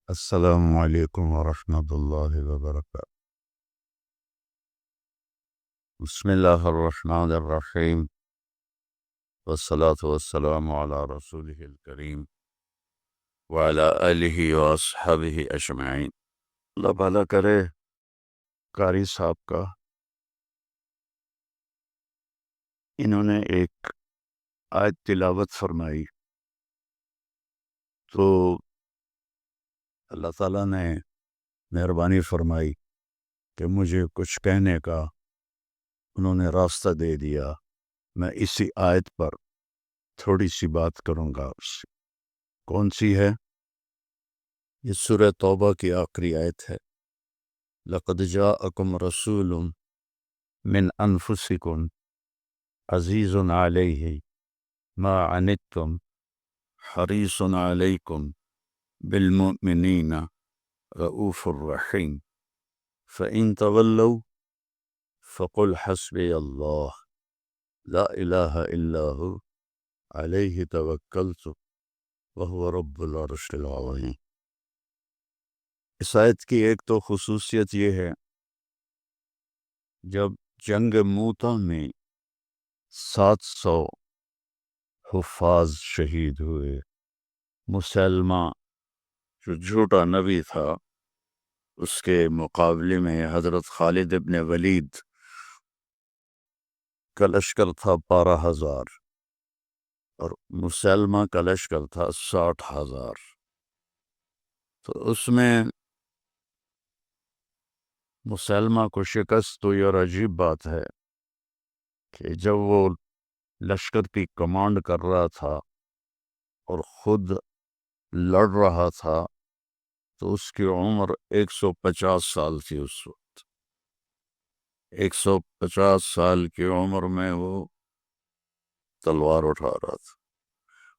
السلام علیکم ورحمۃ اللہ وبرکاتہ۔ بسم اللہ الرحمن الرحیم، والصلاة والسلام علی رسولہ الکریم وعلی آلہ واصحابہ اجمعین۔ اللہ بھلا کرے قاری صاحب کا، انہوں نے ایک آیت تلاوت فرمائی تو اللہ تعالیٰ نے مہربانی فرمائی کہ مجھے کچھ کہنے کا انہوں نے راستہ دے دیا۔ میں اسی آیت پر تھوڑی سی بات کروں گا۔ کون سی ہے؟ یہ سورہ توبہ کی آخری آیت ہے۔ لَقَدْ جَاءَكُمْ رَسُولٌ مِّنْ أَنفُسِكُمْ عَزِيزٌ عَلَيْهِ مَا عَنِتُّمْ حَرِيصٌ عَلَيْكُمْ بِالْمُؤْمِنِينَ رَءُوفٌ رَحِيمٌ فَإِن تَوَلَّوْا فَقُلْ حَسْبِيَ اللَّهُ لَا إِلَٰهَ إِلَّا هُوَ عَلَيْهِ تَوَكَّلْتُ وَهُوَ رَبُّ الْعَرْشِ الْعَظِيمِ۔ اس آیت کی ایک تو خصوصیت یہ ہے، جب جنگ موتا میں 700 حفاظ شہید ہوئے، مسلمہ جو جھوٹا نبی تھا اس کے مقابلے میں حضرت خالد ابن ولید کا لشکر تھا 12,000 اور مسلمہ کا لشکر تھا 60,000۔ تو اس میں مسلمہ کو شکست ہوئی، اور عجیب بات ہے کہ جب وہ لشکر کی کمانڈ کر رہا تھا اور خود لڑ رہا تھا تو اس کی عمر 150 سال تھی۔ اس وقت 150 سال کی عمر میں وہ تلوار اٹھا رہا تھا۔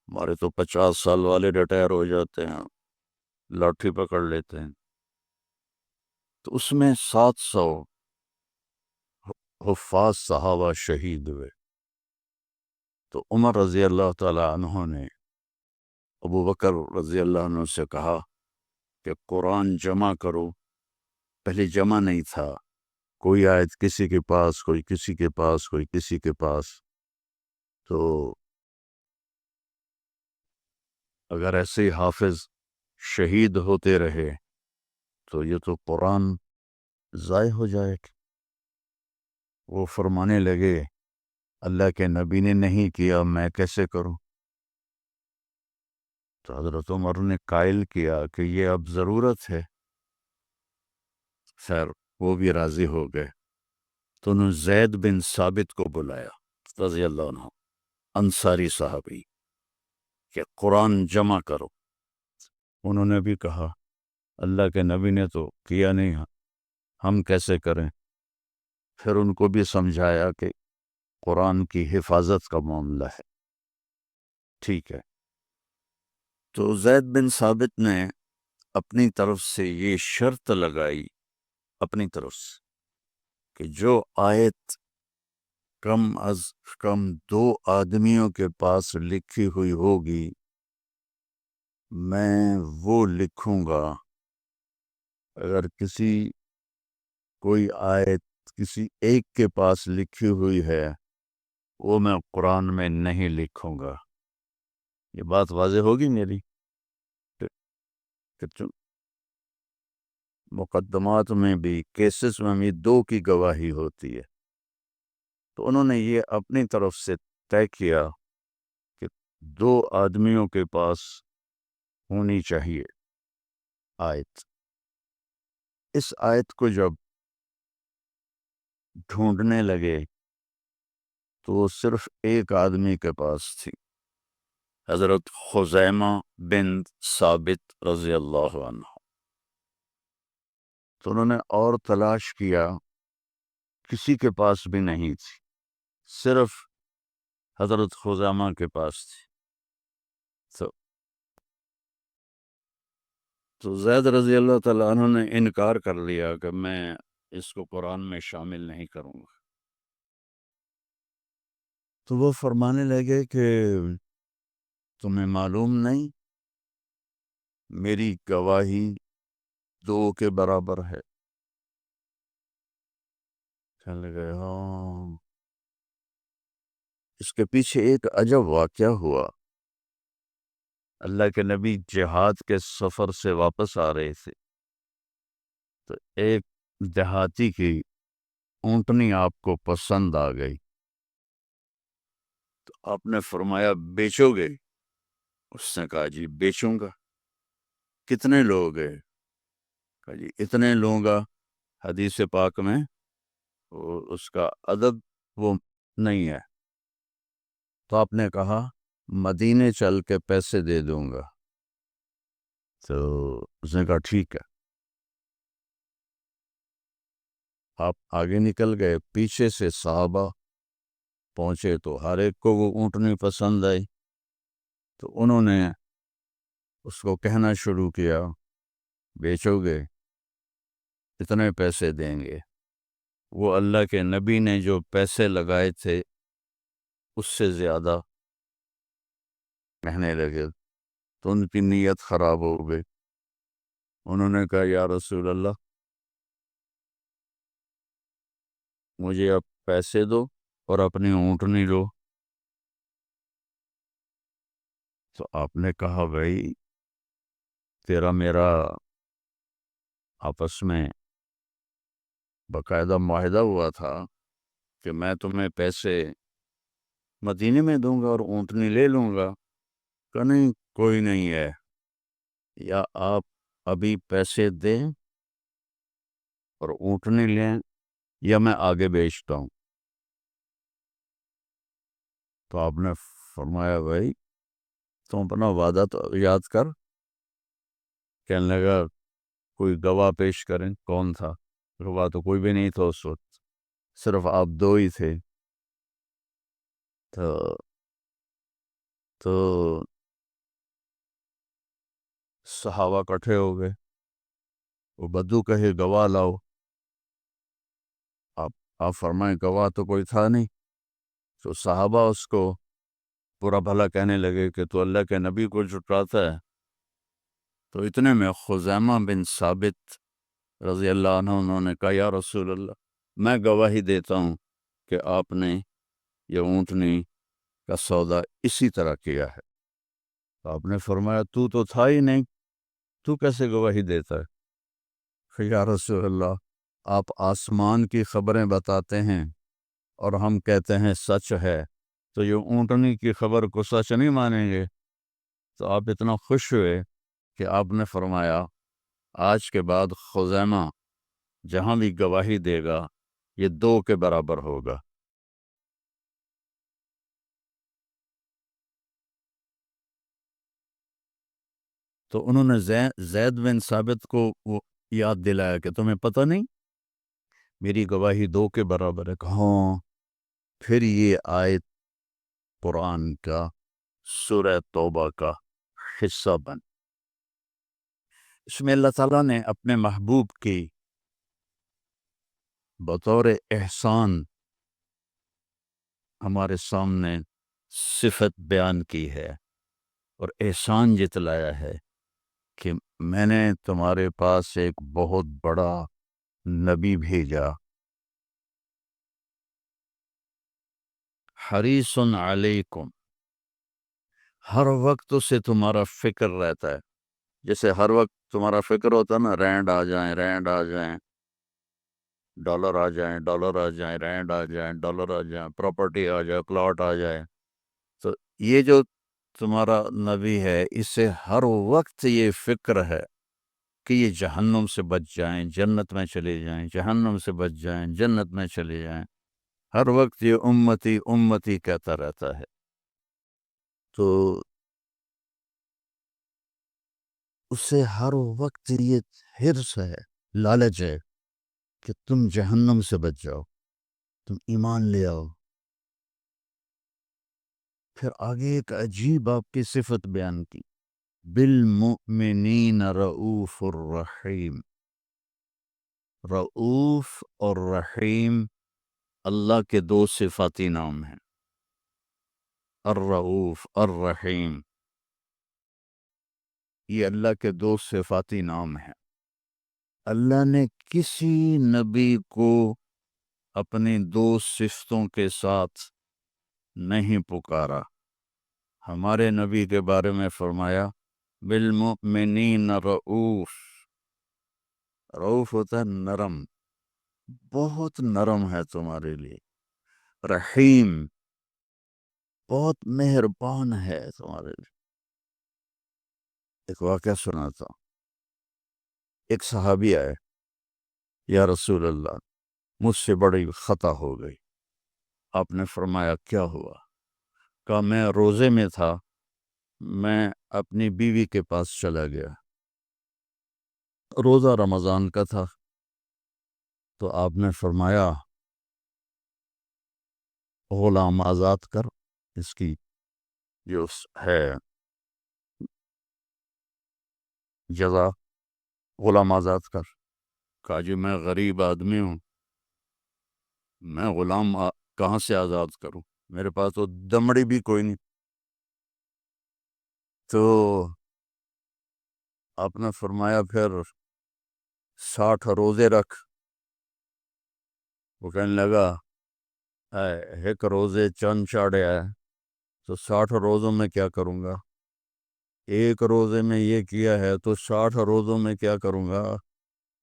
ہمارے تو 50 سال والے ریٹائر ہو جاتے ہیں، لاٹھی پکڑ لیتے ہیں، تو اس میں 700 حفاظ صحابہ شہید ہوئے۔ تو عمر رضی اللہ تعالی عنہ نے ابو بکر رضی اللہ عنہ سے کہا کہ قرآن جمع کرو۔ پہلے جمع نہیں تھا، کوئی آیت کسی کے پاس، کوئی کسی کے پاس، کوئی کسی کے پاس۔ تو اگر ایسے ہی حافظ شہید ہوتے رہے تو یہ تو قرآن ضائع ہو جائے گا۔ وہ فرمانے لگے اللہ کے نبی نے نہیں کیا، میں کیسے کروں؟ تو حضرت عمر نے قائل کیا کہ یہ اب ضرورت ہے۔ خیر وہ بھی راضی ہو گئے۔ تو انہوں نے زید بن ثابت کو بلایا رضی اللہ عنہ، انصاری صحابی، کہ قرآن جمع کرو۔ انہوں نے بھی کہا اللہ کے نبی نے تو کیا نہیں، ہم کیسے کریں؟ پھر ان کو بھی سمجھایا کہ قرآن کی حفاظت کا معاملہ ہے، ٹھیک ہے۔ تو زید بن ثابت نے اپنی طرف سے یہ شرط لگائی، اپنی طرف سے، کہ جو آیت کم از کم 2 آدمیوں کے پاس لکھی ہوئی ہوگی میں وہ لکھوں گا۔ اگر کوئی آیت کسی ایک کے پاس لکھی ہوئی ہے وہ میں قرآن میں نہیں لکھوں گا۔ یہ بات واضح ہوگی میری؟ کہ مقدمات میں بھی، کیسز میں بھی 2 کی گواہی ہوتی ہے۔ تو انہوں نے یہ اپنی طرف سے طے کیا کہ 2 آدمیوں کے پاس ہونی چاہیے آیت۔ اس آیت کو جب ڈھونڈنے لگے تو وہ صرف ایک آدمی کے پاس تھی، حضرت خزیمہ بن ثابت رضی اللہ عنہ۔ تو انہوں نے اور تلاش کیا، کسی کے پاس بھی نہیں تھی، صرف حضرت خزیمہ کے پاس تھی۔ تو زید رضی اللہ تعالیٰ عنہ نے انکار کر لیا کہ میں اس کو قرآن میں شامل نہیں کروں گا۔ تو وہ فرمانے لگے کہ تمہیں معلوم نہیں میری گواہی 2 کے برابر ہے۔ کہنے لگے ہاں۔ اس کے پیچھے ایک عجب واقعہ ہوا۔ اللہ کے نبی جہاد کے سفر سے واپس آ رہے تھے، تو ایک دیہاتی کی اونٹنی آپ کو پسند آ گئی، تو آپ نے فرمایا بیچو گے؟ اس نے کہا جی بیچوں گا۔ کتنے لوگ ہیں؟ کہا جی اتنے لوں گا۔ حدیث پاک میں اس کا عدد وہ نہیں ہے، تو آپ نے کہا مدینے چل کے پیسے دے دوں گا۔ تو اس نے کہا ٹھیک ہے۔ آپ آگے نکل گئے، پیچھے سے صحابہ پہنچے تو ہر ایک کو وہ اونٹنی پسند آئی، تو انہوں نے اس کو کہنا شروع کیا بیچو گے؟ اتنے پیسے دیں گے۔ وہ اللہ کے نبی نے جو پیسے لگائے تھے اس سے زیادہ کہنے لگے، تو ان کی نیت خراب ہو گئی۔ انہوں نے کہا یا رسول اللہ مجھے اب پیسے دو اور اپنی اونٹنی لو۔ تو آپ نے کہا بھائی تیرا میرا آپس میں باقاعدہ معاہدہ ہوا تھا کہ میں تمہیں پیسے مدینے میں دوں گا اور اونٹنی لے لوں گا۔ کہ نہیں کوئی نہیں ہے، یا آپ ابھی پیسے دیں اور اونٹنی لیں یا میں آگے بیچتا ہوں۔ تو آپ نے فرمایا بھائی تم اپنا وعدہ تو یاد کر۔ کہنے لگا کوئی گواہ پیش کریں۔ کون تھا؟ گواہ تو کوئی بھی نہیں تھا اس وقت، صرف آپ 2 ہی تھے۔ تو صحابہ کٹھے ہو گئے، وہ بدو کہے گواہ لاؤ۔ آپ فرمائیں گواہ تو کوئی تھا نہیں۔ تو صحابہ اس کو برا بھلا کہنے لگے کہ تو اللہ کے نبی کو جھٹلاتا ہے۔ تو اتنے میں خزیمہ بن ثابت رضی اللہ عنہ انہوں نے کہا یا رسول اللہ میں گواہی دیتا ہوں کہ آپ نے یہ اونٹنی کا سودا اسی طرح کیا ہے۔ تو آپ نے فرمایا تو تھا ہی نہیں، تو کیسے گواہی دیتا ہے؟ کہ یا رسول اللہ آپ آسمان کی خبریں بتاتے ہیں اور ہم کہتے ہیں سچ ہے، تو یہ اونٹنی کی خبر کو سچ نہیں مانیں گے؟ تو آپ اتنا خوش ہوئے کہ آپ نے فرمایا آج کے بعد خزیمہ جہاں بھی گواہی دے گا یہ 2 کے برابر ہوگا۔ تو انہوں نے زید بن ثابت کو وہ یاد دلایا کہ تمہیں پتہ نہیں میری گواہی 2 کے برابر ہے۔ کہ ہاں۔ پھر یہ آیت قرآن کا سورہ توبہ کا حصہ بن، اس میں اللہ تعالیٰ نے اپنے محبوب کی بطور احسان ہمارے سامنے صفت بیان کی ہے اور احسان جتلایا ہے کہ میں نے تمہارے پاس ایک بہت بڑا نبی بھیجا، حریص علیکم، ہر وقت اسے تمہارا فکر رہتا ہے۔ جیسے ہر وقت تمہارا فکر ہوتا ہے نا رینڈ آ جائیں، رینڈ آ جائیں، ڈالر آ جائیں، ڈالر آ جائیں، رینڈ آ جائیں، ڈالر آ جائیں، پراپرٹی آ جائے، پلاٹ آ جائے۔ تو یہ جو تمہارا نبی ہے اسے ہر وقت یہ فکر ہے کہ یہ جہنم سے بچ جائیں، جنت میں چلے جائیں، جہنم سے بچ جائیں، جنت میں چلے جائیں۔ ہر وقت یہ امتی امتی کہتا رہتا ہے۔ تو اسے ہر وقت یہ حرص ہے، لالچ ہے کہ تم جہنم سے بچ جاؤ، تم ایمان لے آؤ۔ پھر آگے ایک عجیب آپ کی صفت بیان کی، بالمؤمنین رؤوف الرحیم۔ رؤوف اور رحیم اللہ کے 2 صفاتی نام ہیں، الرؤوف الرحیم۔ یہ اللہ کے دو صفاتی نام ہیں۔ اللہ نے کسی نبی کو اپنی دو صفتوں کے ساتھ نہیں پکارا۔ ہمارے نبی کے بارے میں فرمایا بالمؤمنین رؤوف۔ رؤوف ہوتا ہے نرم، بہت نرم ہے تمہارے لیے۔ رحیم، بہت مہربان ہے تمہارے لیے۔ ایک واقعہ سناتا ہوں۔ ایک صحابی آئے، یا رسول اللہ مجھ سے بڑی خطا ہو گئی۔ آپ نے فرمایا کیا ہوا؟ کہا میں روزے میں تھا، میں اپنی بیوی کے پاس چلا گیا، روزہ رمضان کا تھا، تو آپ نے فرمایا غلام آزاد کر، اس کی جو ہے جزا، غلام آزاد کر۔ کہا جی میں غریب آدمی ہوں، میں غلام کہاں سے آزاد کروں، میرے پاس تو دمڑی بھی کوئی نہیں۔ تو آپ نے فرمایا پھر 60 روزے رکھ۔ وہ کہنے لگا ایک روزے چند چاڑے آئے تو 60 روزوں میں کیا کروں گا؟ ایک روزے میں یہ کیا ہے تو 60 روزوں میں کیا کروں گا؟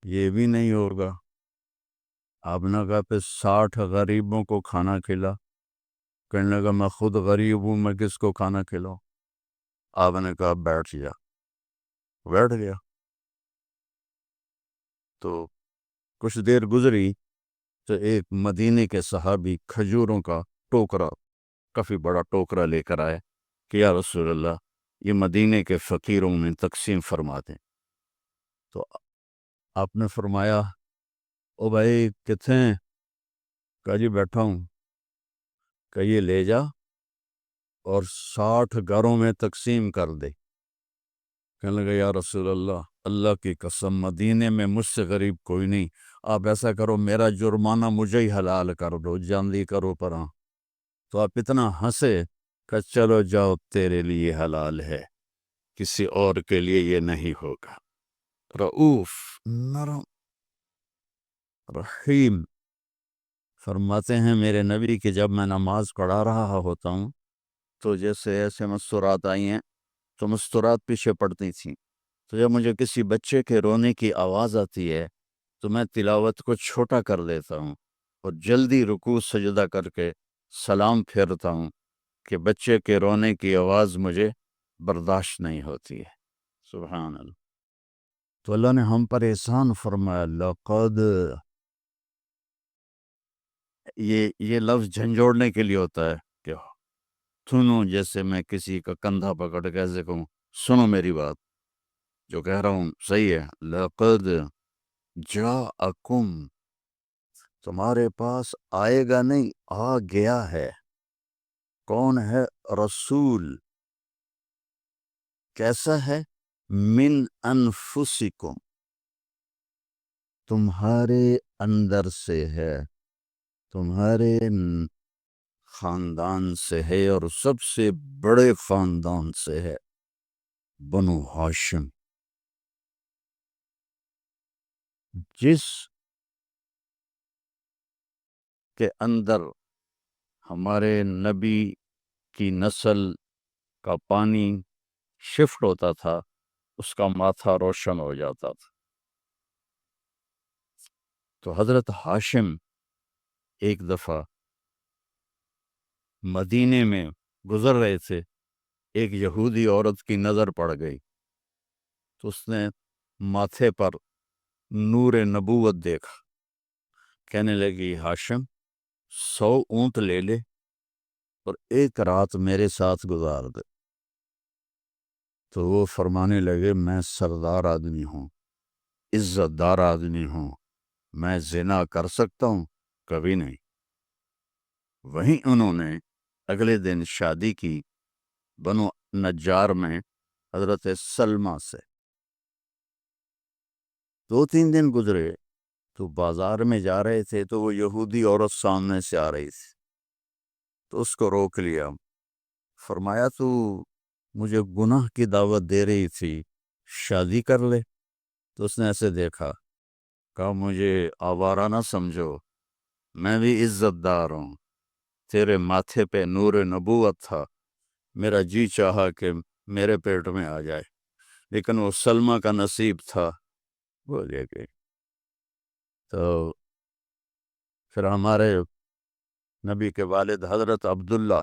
یہ بھی نہیں ہوگا۔ آپ نے کہا پھر 60 غریبوں کو کھانا کھلا۔ کہنے لگا میں خود غریب ہوں، میں کس کو کھانا کھلاؤں؟ آپ نے کہا بیٹھ جا۔ بیٹھ گیا۔ تو کچھ دیر گزری تو ایک مدینے کے صحابی کھجوروں کا ٹوکرا، کافی بڑا ٹوکرا لے کر آئے کہ یا رسول اللہ یہ مدینے کے فقیروں میں تقسیم فرما دیں۔ تو آپ نے فرمایا او بھائی کتنے ہیں؟ کہا جی بیٹھا ہوں۔ کہ یہ لے جا اور 60 گھروں میں تقسیم کر دے۔ کہنے لگا یا رسول اللہ، اللہ کی قسم مدینے میں مجھ سے غریب کوئی نہیں، آپ ایسا کرو میرا جرمانہ مجھے ہی حلال کر دو، جلدی کرو پرا۔ تو آپ اتنا ہنسے کہ چلو جاؤ تیرے لیے حلال ہے، کسی اور کے لیے یہ نہیں ہوگا۔ رؤوف، نرم، رحیم۔ فرماتے ہیں میرے نبی کہ جب میں نماز پڑھا رہا ہوتا ہوں تو جیسے ایسے مستورات آئی ہیں تو مستورات پیچھے پڑتی تھیں، تو جب مجھے کسی بچے کے رونے کی آواز آتی ہے تو میں تلاوت کو چھوٹا کر دیتا ہوں اور جلدی رکوع سجدہ کر کے سلام پھیرتا ہوں کہ بچے کے رونے کی آواز مجھے برداشت نہیں ہوتی ہے۔ سبحان اللہ۔ تو اللہ نے ہم پر احسان فرمایا، لقد، یہ لفظ جھنجھوڑنے کے لیے ہوتا ہے کہ سنو، جیسے میں کسی کا کندھا پکڑ کے ایسے کہوں سنو میری بات، جو کہہ رہا ہوں صحیح ہے۔ لقد جاءکم، تمہارے پاس آئے گا نہیں، آ گیا ہے۔ کون ہے؟ رسول۔ کیسا ہے؟ من انفسکم، تمہارے اندر سے ہے، تمہارے خاندان سے ہے، اور سب سے بڑے خاندان سے ہے، بنو ہاشم۔ جس کے اندر ہمارے نبی کی نسل کا پانی شفٹ ہوتا تھا اس کا ماتھا روشن ہو جاتا تھا۔ تو حضرت ہاشم ایک دفعہ مدینے میں گزر رہے تھے، ایک یہودی عورت کی نظر پڑ گئی تو اس نے ماتھے پر نور نبوت دیکھا، کہنے لگی ہاشم 100 اونٹ لے لے اور ایک رات میرے ساتھ گزار دے۔ تو وہ فرمانے لگے میں سردار آدمی ہوں، عزت دار آدمی ہوں، میں زنا کر سکتا ہوں؟ کبھی نہیں۔ وہیں انہوں نے اگلے دن شادی کی بنو نجار میں حضرت سلمہ سے۔ 2-3 دن گزرے تو بازار میں جا رہے تھے تو وہ یہودی عورت سامنے سے آ رہی تھی، تو اس کو روک لیا، فرمایا تو مجھے گناہ کی دعوت دے رہی تھی، شادی کر لے. تو اس نے ایسے دیکھا، کہا مجھے آوارہ نہ سمجھو، میں بھی عزت دار ہوں، تیرے ماتھے پہ نور نبوت تھا، میرا جی چاہا کہ میرے پیٹ میں آ جائے، لیکن وہ سلمہ کا نصیب تھا، وہ لے گئی. تو پھر ہمارے نبی کے والد حضرت عبداللہ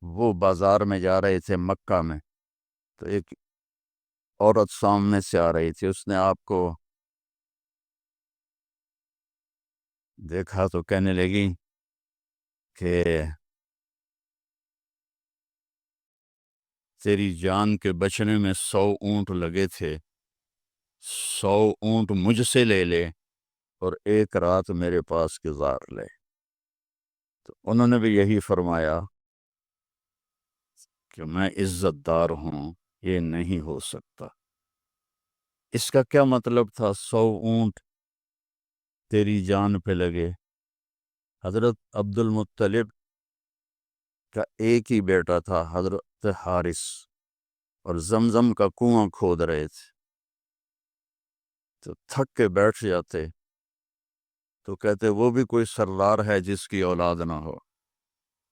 وہ بازار میں جا رہے تھے مکہ میں، تو ایک عورت سامنے سے آ رہی تھی، اس نے آپ کو دیکھا تو کہنے لگی کہ تیری جان کے بچنے میں 100 اونٹ لگے تھے، 100 اونٹ مجھ سے لے لے اور ایک رات میرے پاس گزار لے. تو انہوں نے بھی یہی فرمایا کہ میں عزت دار ہوں، یہ نہیں ہو سکتا. اس کا کیا مطلب تھا 100 اونٹ تیری جان پہ لگے؟ حضرت عبد المطلب کا ایک ہی بیٹا تھا حضرت حارث، اور زمزم کا کنواں کھود رہے تھے، تو تھک کے بیٹھ جاتے تو کہتے وہ بھی کوئی سردار ہے جس کی اولاد نہ ہو.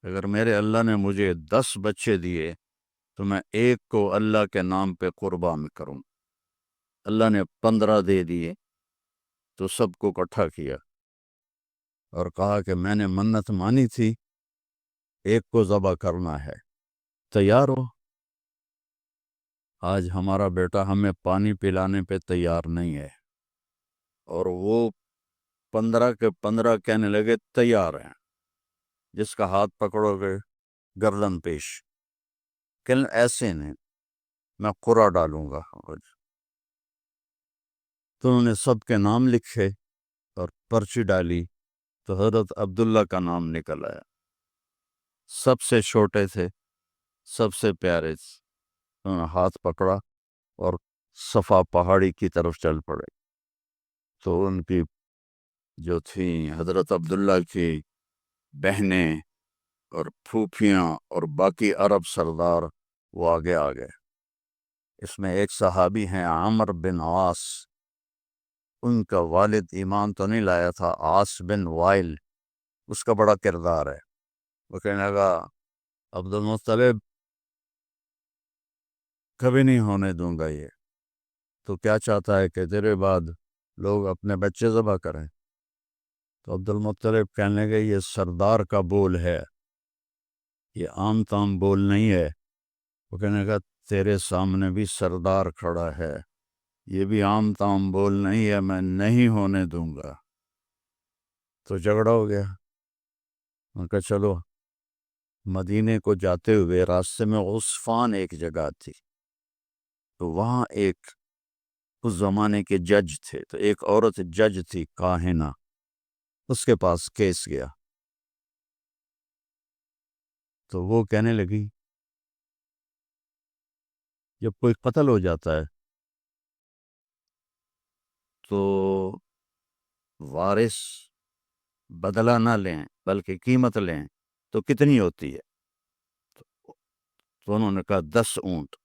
اگر میرے اللہ نے مجھے 10 بچے دیے تو میں ایک کو اللہ کے نام پہ قربان کروں. اللہ نے 15 دے دیے تو سب کو اکٹھا کیا اور کہا کہ میں نے منت مانی تھی، ایک کو ذبح کرنا ہے، تیار ہو؟ آج ہمارا بیٹا ہمیں پانی پلانے پہ تیار نہیں ہے، اور وہ 15 کے 15 کہنے لگے تیار ہیں، جس کا ہاتھ پکڑو گے گردن پیش. کہ ایسے نہیں، میں قرعہ ڈالوں گا. تو انہوں نے سب کے نام لکھے اور پرچی ڈالی، تو حضرت عبداللہ کا نام نکل آیا. سب سے چھوٹے تھے، سب سے پیارے تھے. انہوں نے ہاتھ پکڑا اور صفا پہاڑی کی طرف چل پڑے. تو ان کی جو تھیں حضرت عبداللہ کی بہنیں اور پھوپھیاں اور باقی عرب سردار وہ آگے آ گئے. اس میں ایک صحابی ہیں عمر بن عاص، ان کا والد ایمان تو نہیں لایا تھا، عاص بن وائل، اس کا بڑا کردار ہے. وہ کہنے لگا عبد المطلب کبھی نہیں ہونے دوں گا یہ، تو کیا چاہتا ہے کہ تیرے بعد لوگ اپنے بچے ذبح کریں؟ تو عبد المطلب کہنے لگے یہ سردار کا بول ہے، یہ عام تام بول نہیں ہے. وہ کہنے لگا تیرے سامنے بھی سردار کھڑا ہے، یہ بھی عام تام بول نہیں ہے، میں نہیں ہونے دوں گا. تو جھگڑا ہو گیا. ان کا چلو، مدینے کو جاتے ہوئے راستے میں عثفان ایک جگہ تھی، تو وہاں ایک اس زمانے کے جج تھے، تو ایک عورت جج تھی کاہنہ، اس کے پاس کیس گیا. تو وہ کہنے لگی جب کوئی قتل ہو جاتا ہے تو وارث بدلہ نہ لیں بلکہ قیمت لیں تو کتنی ہوتی ہے؟ تو انہوں نے کہا 10 اونٹ.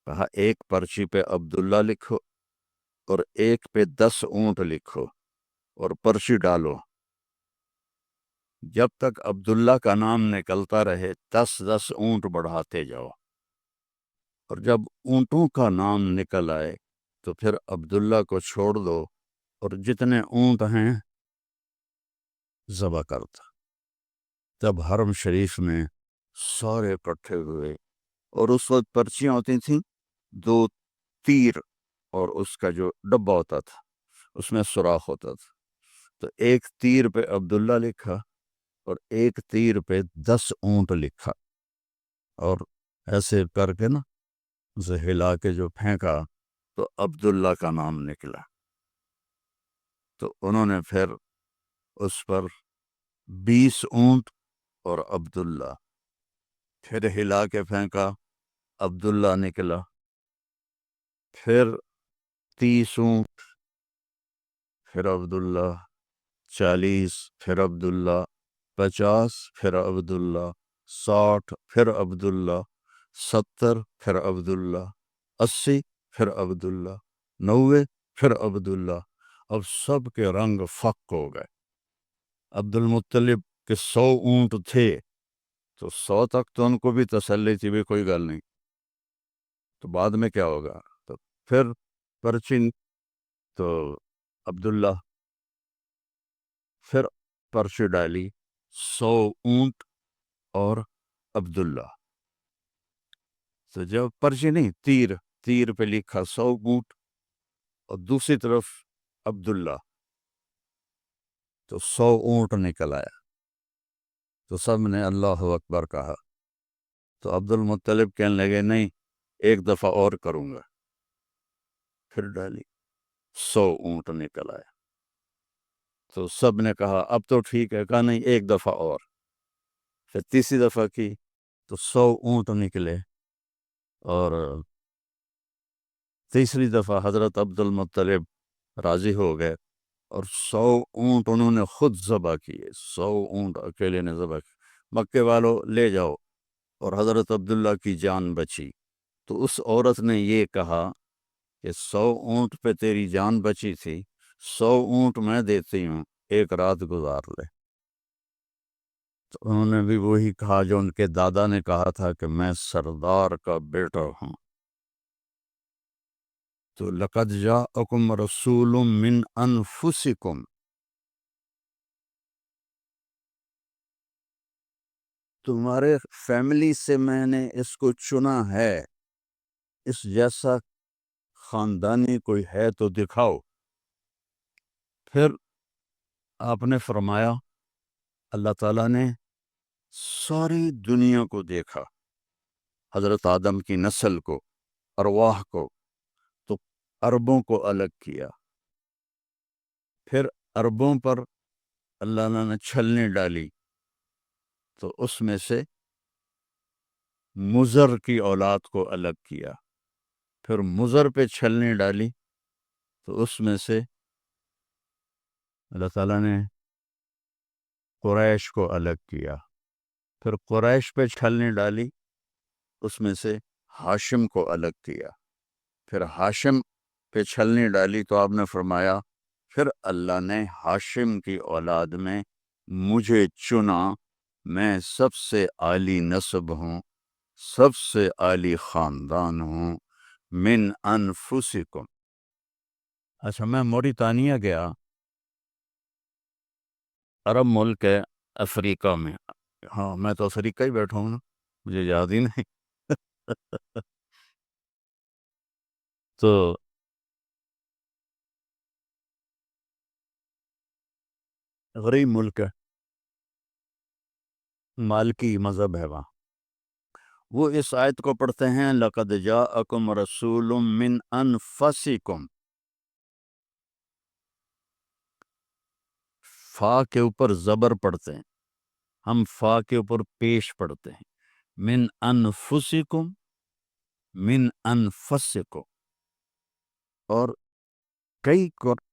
کہا ایک پرچی پہ عبداللہ لکھو اور ایک پہ 10 اونٹ لکھو اور پرچی ڈالو، جب تک عبداللہ کا نام نکلتا رہے 10 اونٹ بڑھاتے جاؤ، اور جب اونٹوں کا نام نکل آئے تو پھر عبداللہ کو چھوڑ دو اور جتنے اونٹ ہیں ذبح کرتا. تب حرم شریف میں سارے اکٹھے ہوئے، اور اس وقت پرچیاں ہوتی تھیں 2 تیر، اور اس کا جو ڈبہ ہوتا تھا اس میں سوراخ ہوتا تھا. تو ایک تیر پہ عبداللہ لکھا اور ایک تیر پہ 10 اونٹ لکھا، اور ایسے کر کے نا اسے ہلا کے جو پھینکا تو عبداللہ کا نام نکلا. تو انہوں نے پھر اس پر 20 اونٹ اور عبداللہ، پھر ہلا کے پھینکا، عبداللہ نکلا، پھر 30 اونٹ، پھر عبداللہ، 40، پھر عبداللہ، 50، پھر عبداللہ، 60، پھر عبداللہ، 70، پھر عبداللہ، 80 پھر عبداللہ، 90 پھر عبداللہ۔ اب سب کے رنگ فق ہو گئے۔ عبد المطلب کے 100 اونٹ تھے تو 100 تک تو ان کو بھی تسلی تھی بھی کوئی گل نہیں، تو بعد میں کیا ہوگا، تو پھر پرچی، تو عبداللہ پھر پرچی ڈالی 100 اونٹ اور عبداللہ، تو جب پرچی نہیں، تیر پہ لکھا 100 اونٹ اور دوسری طرف عبداللہ، تو 100 اونٹ نکل آیا، تو سب نے اللہ اکبر کہا۔ تو عبد المطلب کہنے لگے نہیں، ایک دفعہ اور کروں گا، پھر ڈالی 100 اونٹ نکل آیا، تو سب نے کہا اب تو ٹھیک ہے، کہا نہیں ایک دفعہ اور، پھر تیسری دفعہ کی تو 100 اونٹ نکلے، اور تیسری دفعہ حضرت عبد المطلب راضی ہو گئے اور 100 اونٹ انہوں نے خود ذبح کیے، 100 اونٹ اکیلے نے ذبح کیے، مکے والوں لے جاؤ، اور حضرت عبداللہ کی جان بچی۔ تو اس عورت نے یہ کہا کہ 100 اونٹ پہ تیری جان بچی تھی، 100 اونٹ میں دیتی ہوں، ایک رات گزار لے۔ تو انہوں نے بھی وہی کہا جو ان کے دادا نے کہا تھا کہ میں سردار کا بیٹا ہوں۔ تو لقد جاءکم رسول من انفسکم، تمہارے فیملی سے میں نے اس کو چنا ہے، اس جیسا خاندانی کوئی ہے تو دکھاؤ۔ پھر آپ نے فرمایا، اللہ تعالیٰ نے ساری دنیا کو دیکھا، حضرت آدم کی نسل کو، ارواح کو، تو عربوں کو الگ کیا، پھر عربوں پر اللہ نے چھلنی ڈالی، تو اس میں سے مضر کی اولاد کو الگ کیا، پھر مضر پہ چھلنی ڈالی تو اس میں سے اللہ تعالیٰ نے قریش کو الگ کیا، پھر قریش پہ چھلنی ڈالی، اس میں سے ہاشم کو الگ کیا، پھر ہاشم پہ چھلنی ڈالی تو آپ نے فرمایا پھر اللہ نے ہاشم کی اولاد میں مجھے چنا، میں سب سے عالی نسب ہوں، سب سے عالی خاندان ہوں، من انفسکم۔ اچھا، میں موریتانیہ گیا، عرب ملک ہے افریقہ میں، ہاں میں تو افریقہ ہی بیٹھا ہوں نا، مجھے یاد ہی نہیں تو غریب ملک ہے، مالکی مذہب ہے وہاں۔ وہ اس آیت کو پڑھتے ہیں لقد جاءکم رسول من انفسکم، فا کے اوپر زبر پڑھتے ہیں، ہم فا کے اوپر پیش پڑھتے ہیں، من انفسکم، من انفسکم۔ اور کئی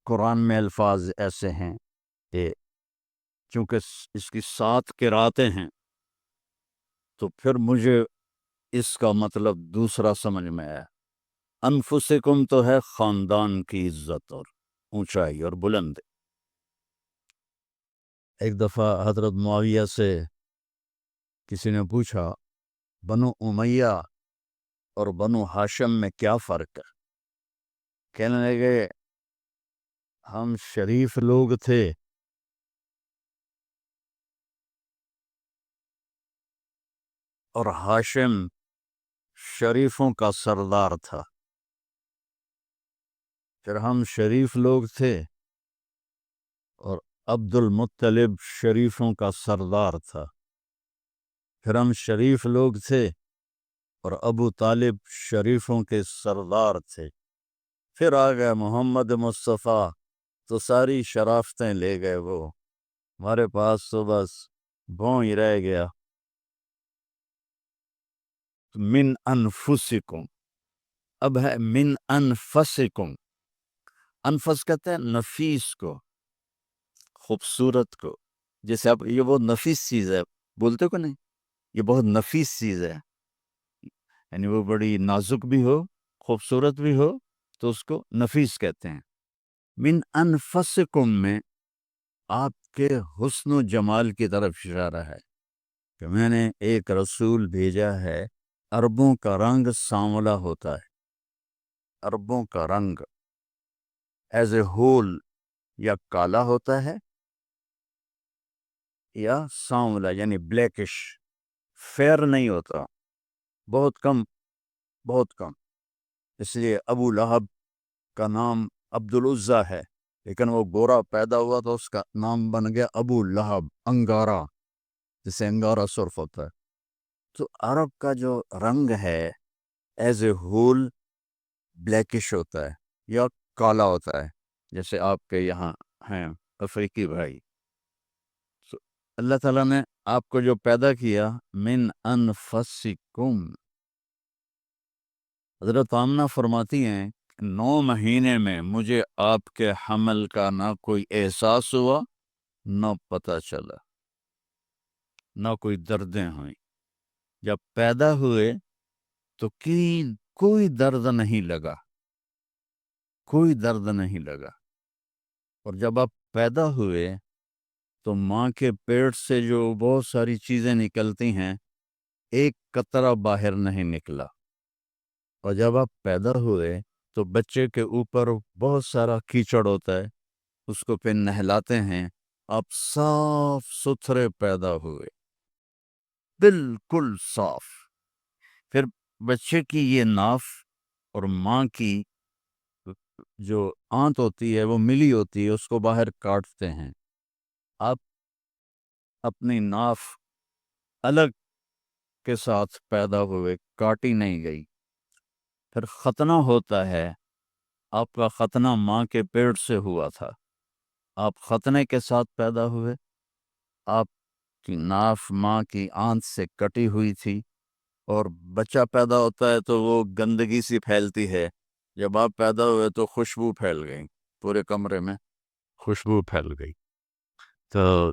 قرآن میں الفاظ ایسے ہیں کہ چونکہ اس کی 7 قراتیں ہیں تو پھر مجھے اس کا مطلب دوسرا سمجھ میں آیا۔ انفسکم تو ہے خاندان کی عزت اور اونچائی اور بلند۔ ایک دفعہ حضرت معاویہ سے کسی نے پوچھا بنو امیہ اور بنو ہاشم میں کیا فرق ہے؟ کہنے لگے ہم شریف لوگ تھے اور ہاشم شریفوں کا سردار تھا، پھر ہم شریف لوگ تھے اور عبد المطلب شریفوں کا سردار تھا، پھر ہم شریف لوگ تھے اور ابو طالب شریفوں کے سردار تھے، پھر آ گئے محمد مصطفیٰ تو ساری شرافتیں لے گئے، وہ ہمارے پاس تو بس بوں ہی رہ گیا۔ من انفسکم، اب ہے من انفسکم، انفس کہتے ہیں نفیس کو، خوبصورت کو، جیسے آپ یہ بہت نفیس چیز ہے بولتے کو نہیں، یہ بہت نفیس چیز ہے، یعنی وہ بڑی نازک بھی ہو خوبصورت بھی ہو تو اس کو نفیس کہتے ہیں. من انفسکم میں آپ کے حسن و جمال کی طرف اشارہ ہے کہ میں نے ایک رسول بھیجا ہے. عربوں کا رنگ سانولا ہوتا ہے. عربوں کا رنگ ایز اے ہول یا کالا ہوتا ہے یا سانولا یعنی بلیکش، فیئر نہیں ہوتا، بہت کم، بہت کم. اس لیے ابو لہب کا نام عبد العزا ہے، لیکن وہ گورا پیدا ہوا تو اس کا نام بن گیا ابو لہب، انگارا، جسے انگارا سرف ہوتا ہے. تو عرب کا جو رنگ ہے ایز اے ہول بلیکش ہوتا ہے یا کالا ہوتا ہے، جیسے آپ کے یہاں ہیں افریقی بھائی. تو اللہ تعالیٰ نے آپ کو جو پیدا کیا من انفسکم. حضرت آمنہ فرماتی ہیں 9 مہینے میں مجھے آپ کے حمل کا نہ کوئی احساس ہوا، نہ پتہ چلا، نہ کوئی دردیں ہوئیں. جب پیدا ہوئے تو کوئی درد نہیں لگا، کوئی درد نہیں لگا. اور جب آپ پیدا ہوئے تو ماں کے پیٹ سے جو بہت ساری چیزیں نکلتی ہیں، ایک قطرہ باہر نہیں نکلا. اور جب آپ پیدا ہوئے تو بچے کے اوپر بہت سارا کیچڑ ہوتا ہے، اس کو پھر نہلاتے ہیں. آپ صاف ستھرے پیدا ہوئے، بالکل صاف. پھر بچے کی یہ ناف اور ماں کی جو آنت ہوتی ہے وہ ملی ہوتی ہے، اس کو باہر کاٹتے ہیں. آپ اپنی ناف الگ کے ساتھ پیدا ہوئے، کاٹی نہیں گئی. پھر ختنہ ہوتا ہے. آپ کا ختنہ ماں کے پیٹ سے ہوا تھا، آپ ختنے کے ساتھ پیدا ہوئے. آپ کی ناف ماں کی آنت سے کٹی ہوئی تھی، اور بچہ پیدا ہوتا ہے تو وہ گندگی سی پھیلتی ہے. جب آپ پیدا ہوئے تو خوشبو پھیل گئی، پورے کمرے میں خوشبو پھیل گئی. تو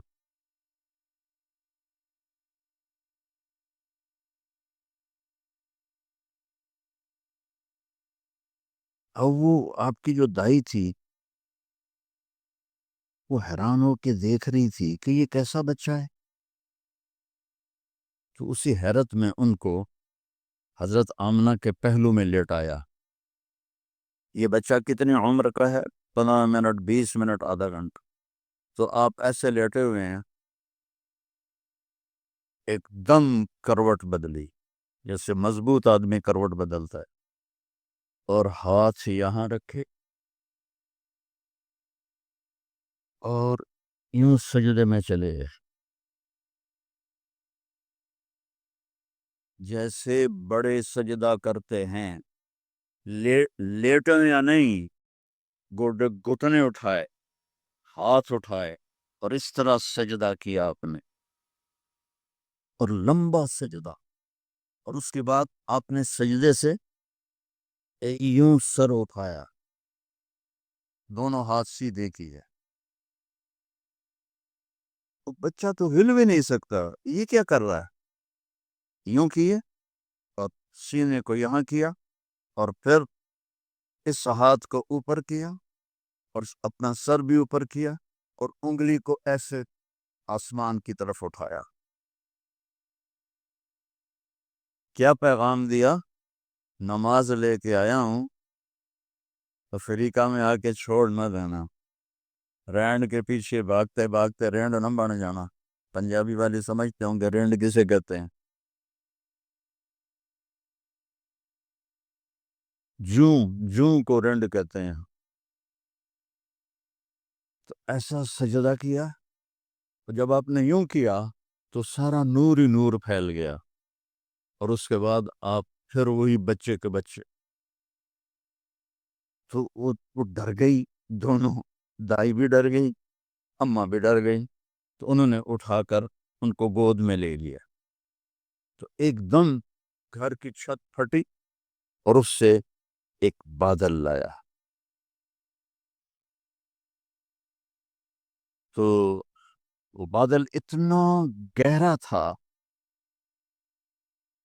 اب وہ آپ کی جو دائی تھی وہ حیران ہو کے دیکھ رہی تھی کہ یہ کیسا بچہ ہے. تو اسی حیرت میں ان کو حضرت آمنہ کے پہلو میں لیٹایا. یہ بچہ کتنی عمر کا ہے؟ 15 منٹ، 20 منٹ، آدھا گھنٹہ. تو آپ ایسے لیٹے ہوئے ہیں، ایک دم کروٹ بدلی، جیسے مضبوط آدمی کروٹ بدلتا ہے، اور ہاتھ یہاں رکھے اور یوں سجدے میں چلے گئے، جیسے بڑے سجدہ کرتے ہیں. لیٹن یا نہیں، گھٹنے اٹھائے، ہاتھ اٹھائے، اور اس طرح سجدہ کیا آپ نے، اور لمبا سجدہ. اور اس کے بعد آپ نے سجدے سے یوں سر اٹھایا، دونوں ہاتھ سیدھے کیے. بچہ تو ہل بھی نہیں سکتا، یہ کیا کر رہا ہے؟ یوں کیے اور سینے کو یہاں کیا، اور پھر اس ہاتھ کو اوپر کیا اور اپنا سر بھی اوپر کیا، اور انگلی کو ایسے آسمان کی طرف اٹھایا. کیا پیغام دیا؟ نماز لے کے آیا ہوں، افریقہ میں آ کے چھوڑ نہ دینا. رینڈ کے پیچھے بھاگتے بھاگتے رینڈ نہ بن جانا. پنجابی والے سمجھتے ہوں کہ رینڈ کسے کہتے ہیں؟ جوں کو رینڈ کہتے ہیں. تو ایسا سجدہ کیا، اور جب آپ نے یوں کیا تو سارا نور ہی نور پھیل گیا. اور اس کے بعد آپ پھر وہی بچے کے بچے. تو وہ ڈر گئی، دونوں، دائی بھی ڈر گئی، اماں بھی ڈر گئی. تو انہوں نے اٹھا کر ان کو گود میں لے لیا. تو ایک دم گھر کی چھت پھٹی اور اس سے ایک بادل لایا. تو وہ بادل اتنا گہرا تھا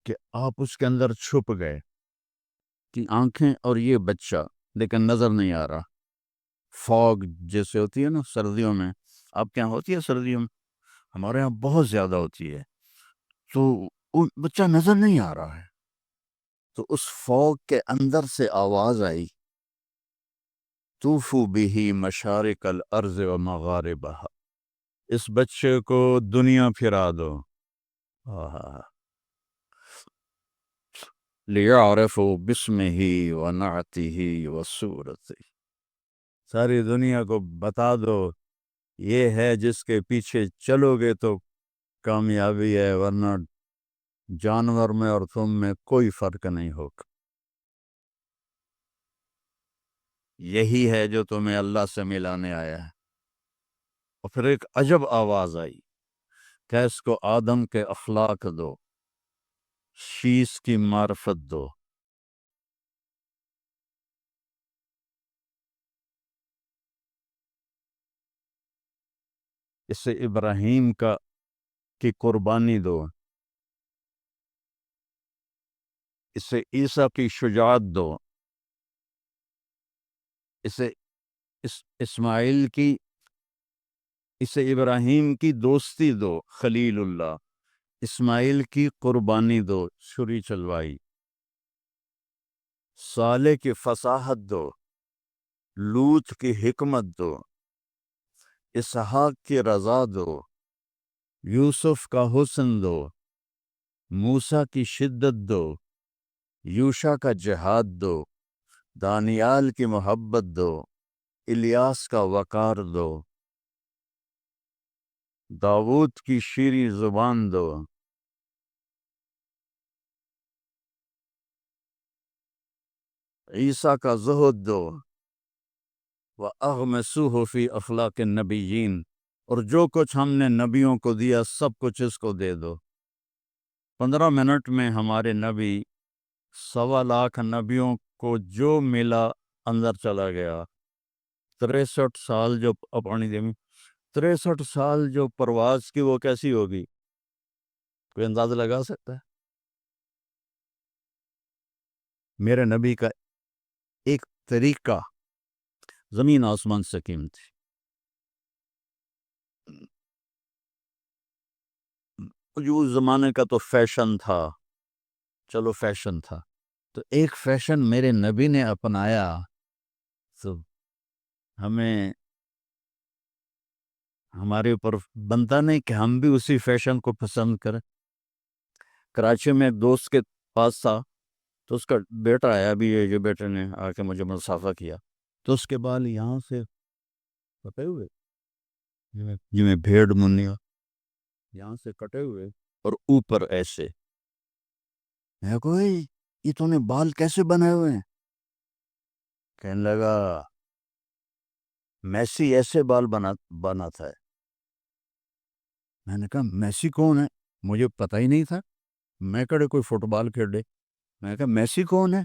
کہ آپ اس کے اندر چھپ گئے. کی آنکھیں اور یہ بچہ، لیکن نظر نہیں آ رہا. فوگ جیسے ہوتی ہے نا سردیوں میں، آپ کے یہاں ہوتی ہے سردیوں میں، ہمارے یہاں بہت زیادہ ہوتی ہے، تو وہ بچہ نظر نہیں آ رہا ہے. تو اس فوگ کے اندر سے آواز آئی، طوفوا بہ مشارق الارض و مغاربہا، اس بچے کو دنیا پھرا دو. لیعرفوا باسمہ ونعتہ وصورتہ، ساری دنیا کو بتا دو یہ ہے جس کے پیچھے چلو گے تو کامیابی ہے، ورنہ جانور میں اور تم میں کوئی فرق نہیں ہوگا. یہی ہے جو تمہیں اللہ سے ملانے آیا ہے. اور پھر ایک عجب آواز آئی کہ اس کو آدم کے اخلاق دو، شیش کی معرفت دو. اسے ابراہیم کی قربانی دو، اسے عیسیٰ کی شجاعت دو، اسے اسماعیل کی، اسے ابراہیم کی دوستی دو، خلیل اللہ، اسماعیل کی قربانی دو، چھری چلوائی، صالح کی فصاحت دو، لوط کی حکمت دو، اسحاق کی رضا دو، یوسف کا حسن دو، موسیٰ کی شدت دو، یوشع کا جہاد دو، دانیال کی محبت دو، الیاس کا وقار دو، داؤد کی شیریں زبان دو، عیسیٰ کا زہد دو، وَأَغْمِسُوهُ فِي أَخْلَاقِ النَّبِيِّينَ، اور جو کچھ ہم نے نبیوں کو دیا سب کچھ اس کو دے دو. 15 منٹ میں ہمارے نبی 1.25 لاکھ نبیوں کو جو ملا اندر چلا گیا. 63 سال جو اپنی 63 سال جو پرواز کی وہ کیسی ہوگی؟ کوئی اندازہ لگا سکتا ہے؟ میرے نبی کا ایک طریقہ زمین آسمان سے قیمتی. جو اس زمانے کا تو فیشن تھا، چلو فیشن تھا، تو ایک فیشن میرے نبی نے اپنایا، تو ہمیں ہمارے اوپر بنتا نہیں کہ ہم بھی اسی فیشن کو پسند کریں. کراچی میں ایک دوست کے پاس تھا، تو اس کا بیٹا آیا، ابھی یہ جو بیٹے نے آ کے مجھے مصافحہ کیا، تو اس کے بال یہاں سے کٹے ہوئے، جی میں بھیڑ منیا، یہاں سے کٹے ہوئے اور اوپر ایسے. میں کوئی یہ تو نے بال کیسے بنائے ہوئے ہیں؟ کہنے لگا میسی ایسے بال بناتا ہے. میں نے کہا میسی کون ہے؟ مجھے پتہ ہی نہیں تھا، میں کہے کوئی فٹ بال کھیلے. میں نے کہا میسی کون ہے؟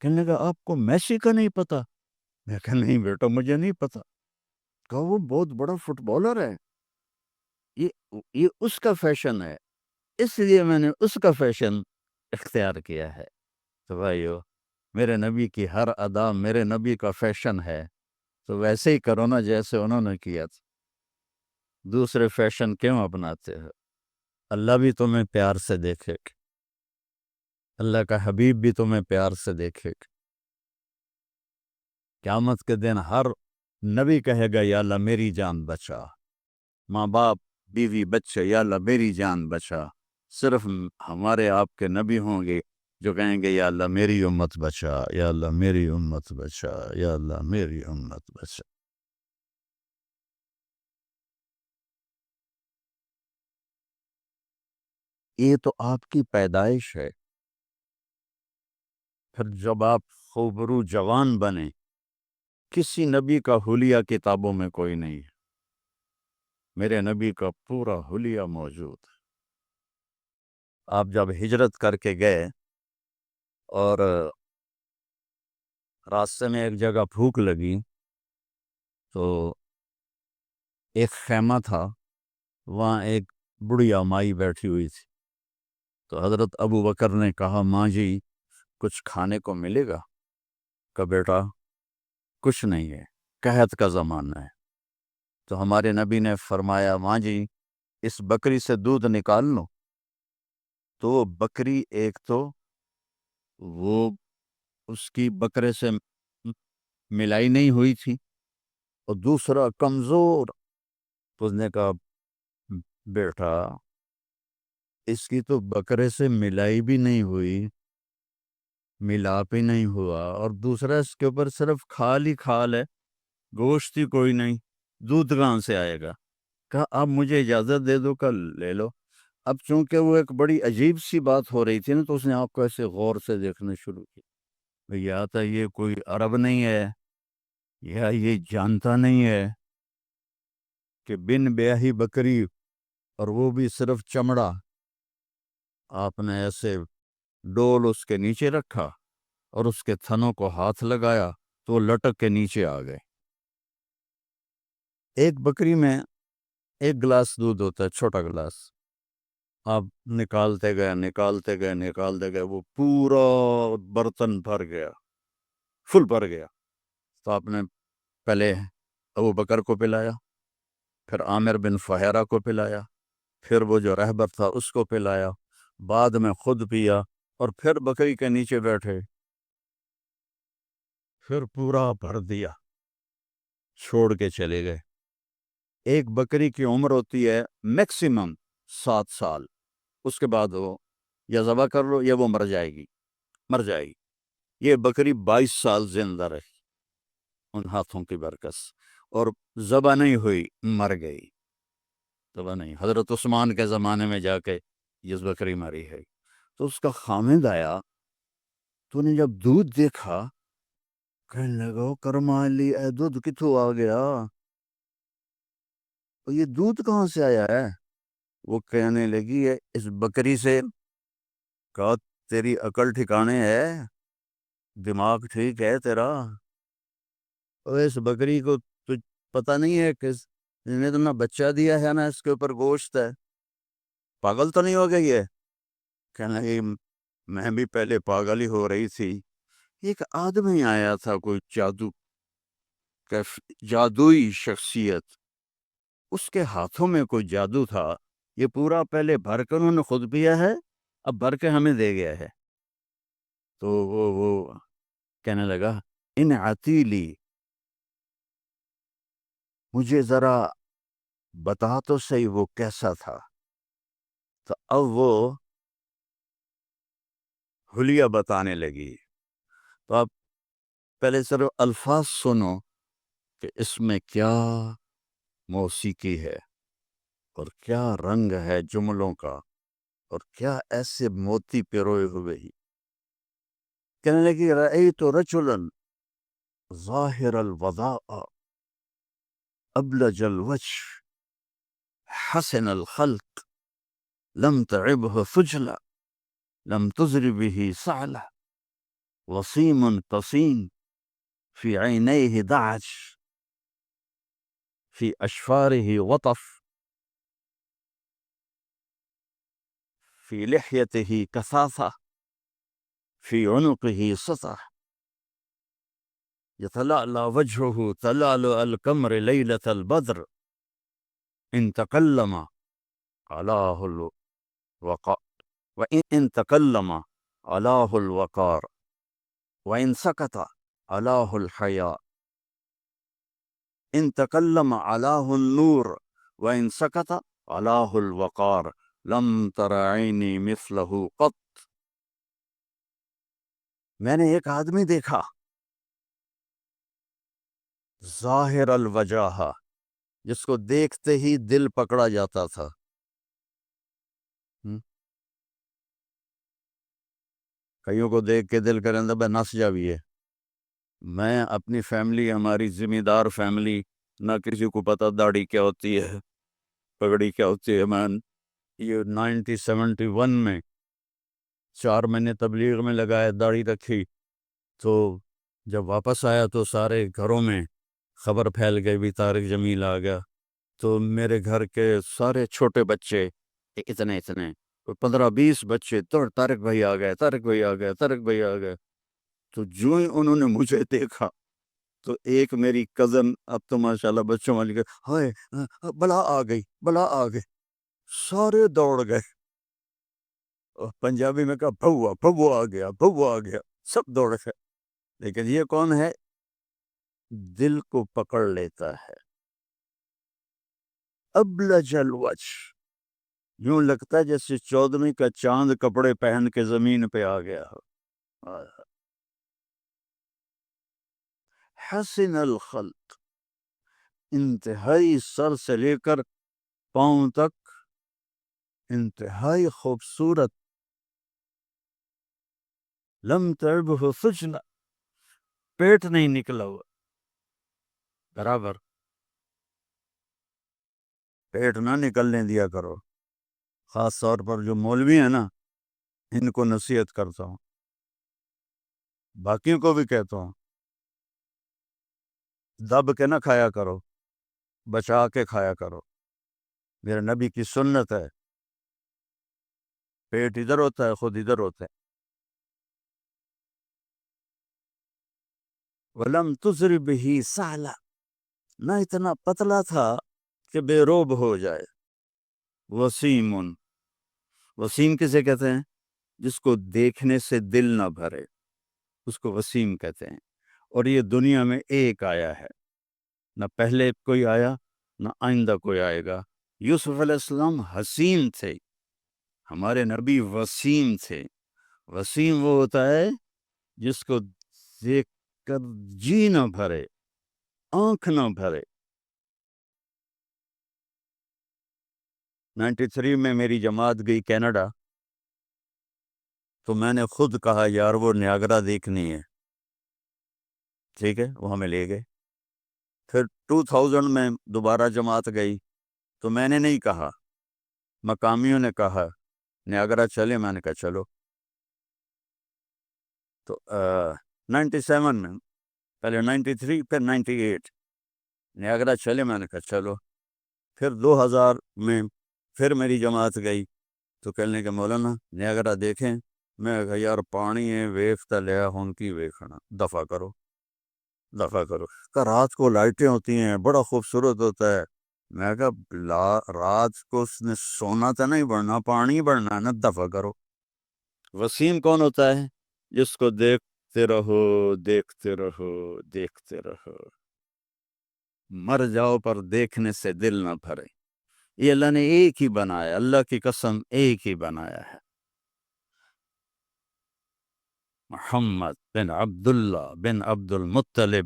کہنے لگا آپ کو میسی کا نہیں پتا؟ میں کہا نہیں بیٹا مجھے نہیں پتا. کہا وہ بہت بڑا فٹ بالر ہے، یہ اس کا فیشن ہے، اس لیے میں نے اس کا فیشن اختیار کیا ہے. تو بھائیو، میرے نبی کی ہر ادا میرے نبی کا فیشن ہے، تو ویسے ہی کرو نا جیسے انہوں نے کیا تھا. دوسرے فیشن کیوں اپناتے ہو؟ اللہ بھی تمہیں پیار سے دیکھے گا، اللہ کا حبیب بھی تمہیں پیار سے دیکھے گا. قیامت کے دن ہر نبی کہے گا یا اللہ میری جان بچا، ماں باپ بیوی بچے یا اللہ میری جان بچا. صرف ہمارے آپ کے نبی ہوں گے جو کہیں گے یا اللہ میری امت بچا، یا اللہ میری امت بچا، یا اللہ میری امت بچا. یہ تو آپ کی پیدائش ہے. پھر جب آپ خوبرو جوان بنے، کسی نبی کا حلیہ کتابوں میں کوئی نہیں ہے، میرے نبی کا پورا حلیہ موجود ہے. آپ جب ہجرت کر کے گئے اور راستے میں ایک جگہ بھوک لگی، تو ایک خیمہ تھا، وہاں ایک بڑھیا مائی بیٹھی ہوئی تھی. تو حضرت ابو بکر نے کہا ماں جی کچھ کھانے کو ملے گا؟ کہ بیٹا کچھ نہیں ہے، قحط کا زمانہ ہے. تو ہمارے نبی نے فرمایا ماں جی اس بکری سے دودھ نکال لو. تو وہ بکری ایک تو وہ اس کی بکرے سے ملائی نہیں ہوئی تھی، اور دوسرا کمزور. تو اس نے کہا بیٹا اس کی تو بکرے سے ملائی بھی نہیں ہوئی، ملاپ ہی نہیں ہوا، اور دوسرا اس کے اوپر صرف کھال ہی کھال ہے، گوشت ہی کوئی نہیں، دودھ کہاں سے آئے گا؟ کہا اب مجھے اجازت دے دو کل لے لو. اب چونکہ وہ ایک بڑی عجیب سی بات ہو رہی تھی نا، تو اس نے آپ کو ایسے غور سے دیکھنا شروع کیا. یا تو یہ کوئی عرب نہیں ہے، یا یہ جانتا نہیں ہے کہ بن بیاہی بکری، اور وہ بھی صرف چمڑا، آپ نے ایسے ڈول اس کے نیچے رکھا اور اس کے تھنوں کو ہاتھ لگایا تو وہ لٹک کے نیچے آ گئے. ایک بکری میں ایک گلاس دودھ ہوتا ہے، چھوٹا گلاس. آپ نکالتے گئے، وہ پورا برتن بھر گیا، فل بھر گیا. تو آپ نے پہلے ابو بکر کو پلایا، پھر عامر بن فہیرہ کو پلایا، پھر وہ جو رہبر تھا اس کو پلایا، بعد میں خود پیا، اور پھر بکری کے نیچے بیٹھے، پھر پورا بھر دیا، چھوڑ کے چلے گئے. ایک بکری کی عمر ہوتی ہے میکسیمم 7 سال، اس کے بعد وہ یا ذبح کر لو یا وہ مر جائے گی. یہ بکری 22 سال زندہ رہی ان ہاتھوں کی برکت، اور ذبح نہیں ہوئی، مر گئی. ذبح نہیں. حضرت عثمان کے زمانے میں جا کے یہ بکری ماری ہے. تو اس کا خامد آیا، تو نے جب دودھ دیکھا کہنے لگا کرمالی اے دودھ کتوں آ گیا، اور یہ دودھ کہاں سے آیا ہے؟ وہ کہنے لگی ہے اس بکری سے. کہا تیری عقل ٹھکانے ہے، دماغ ٹھیک ہے تیرا؟ اور اس بکری کو تجھ پتہ نہیں ہے کہ نے تو نہ بچہ دیا ہے نہ اس کے اوپر گوشت ہے، پاگل تو نہیں ہو گئی ہے؟ کہنے لگی میں بھی پہلے پاگل ہی ہو رہی تھی. ایک آدمی آیا تھا، کوئی جادوئی شخصیت، اس کے ہاتھوں میں کوئی جادو تھا. یہ پورا پہلے بھر کر انہوں نے خود پیا ہے، اب بھر کے ہمیں دے گیا ہے. تو وہ کہنے لگا ان عتیلی، مجھے ذرا بتا تو صحیح وہ کیسا تھا. تو اب وہ حلیہ بتانے لگی. تو آپ پہلے صرف الفاظ سنو کہ اس میں کیا موسیقی ہے، اور کیا رنگ ہے جملوں کا، اور کیا ایسے موتی پیروئے ہوئے ہی. کہنے لگی رأیت رجلا ظاہر الوضاء ابلج الوجه حسن الخلق لم تعبه فجلة لم تزر به صعلة وصيم تصيم في عينيه دعج في أشفاره وطف في لحيته كثافة في عنقه سطح يتلألأ وجهه تلألؤ القمر ليلة البدر إن تكلم علاه الوقار وإن تكلم علاه الوقار وإن سكت علاه الحياء إن تكلم علاه النور وإن سكت علاه الوقار لم تر عيني مثله قط. میں نے ایک آدمی دیکھا ظاہر الوجاہ، جس کو دیکھتے ہی دل پکڑا جاتا تھا. کئیوں کو دیکھ کے دل کریں بے نس جا بھی ہے. میں اپنی فیملی، ہماری ذمہ دار فیملی، نہ کسی کو پتہ داڑھی کیا ہوتی ہے، پگڑی کیا ہوتی ہے. میں یہ 1971 میں 4 مہینے تبلیغ میں لگایا، داڑھی رکھی. تو جب واپس آیا تو سارے گھروں میں خبر پھیل گئی بھی طارق جمیل آ گیا. تو میرے گھر کے سارے چھوٹے بچے اتنے 15-20 بچے، تو طارق بھائی آ گئے، طارق بھائی آ گئے، طارق بھائی آ گئے. تو جو ہی انہوں نے مجھے دیکھا تو ایک میری کزن، اب تو ماشاءاللہ بچوں والی، ہائے بلا آ گئی، بلا آ گئی، سارے دوڑ گئے، اور پنجابی میں کہا بھوا بھوا آ گیا، بھوا آ گیا، سب دوڑ گئے۔ لیکن یہ کون ہے؟ دل کو پکڑ لیتا ہے، ابلج الوجھ، یوں لگتا ہے جیسے 14ویں کا چاند کپڑے پہن کے زمین پہ آ گیا ہو۔ حسن الخلق، انتہائی سر سے لے کر پاؤں تک انتہائی خوبصورت، لم تعبہ سجن، پیٹ نہیں نکلا ہوا، برابر پیٹ نہ نکلنے دیا کرو، خاص طور پر جو مولوی ہیں نا، ان کو نصیحت کرتا ہوں، باقیوں کو بھی کہتا ہوں، دب کے نہ کھایا کرو، بچا کے کھایا کرو، میرے نبی کی سنت ہے، پیٹ ادھر ہوتا ہے، خود ادھر ہوتا ہے۔ وَلَمْ تُزْرِ بِهِ سَعْلَ، نہ اتنا پتلا تھا کہ بے روب ہو جائے۔ وسیم، وسیم کسے کہتے ہیں؟ جس کو دیکھنے سے دل نہ بھرے، اس کو وسیم کہتے ہیں۔ اور یہ دنیا میں ایک آیا ہے، نہ پہلے کوئی آیا نہ آئندہ کوئی آئے گا۔ یوسف علیہ السلام حسین تھے، ہمارے نبی وسیم تھے۔ وسیم وہ ہوتا ہے جس کو دیکھ کر جی نہ بھرے، آنکھ نہ بھرے۔ 93 میں میری جماعت گئی کینیڈا، تو میں نے خود کہا یار وہ نیاگرا دیکھنی ہے، ٹھیک ہے، وہ ہمیں لے گئے۔ پھر 2000 میں دوبارہ جماعت گئی، تو میں نے نہیں کہا، مقامیوں نے کہا نیاگرا چلے، میں نے کہا چلو۔ تو 97 میں، پہلے 93 پھر 98 نیاگرا چلے، میں نے کہا چلو۔ پھر 2000 میں پھر میری جماعت گئی، تو کہنے کہ مولانا نیاگرا دیکھیں، میں کہا یار پانی ہے ویکھتا لیا ہوں کی ویکھنا، دفع کرو دفع کرو۔ کہ رات کو لائٹیں ہوتی ہیں، بڑا خوبصورت ہوتا ہے۔ میں کہا رات کو اس نے سونا تو نہیں بڑھنا، پانی بڑھنا ہے نا، دفع کرو۔ وسیم کون ہوتا ہے؟ جس کو دیکھتے رہو، دیکھتے رہو، دیکھتے رہو، مر جاؤ پر دیکھنے سے دل نہ بھرے۔ یہ اللہ نے ایک ہی بنایا، اللہ کی قسم ایک ہی بنایا ہے۔ محمد بن عبداللہ بن عبد المطلب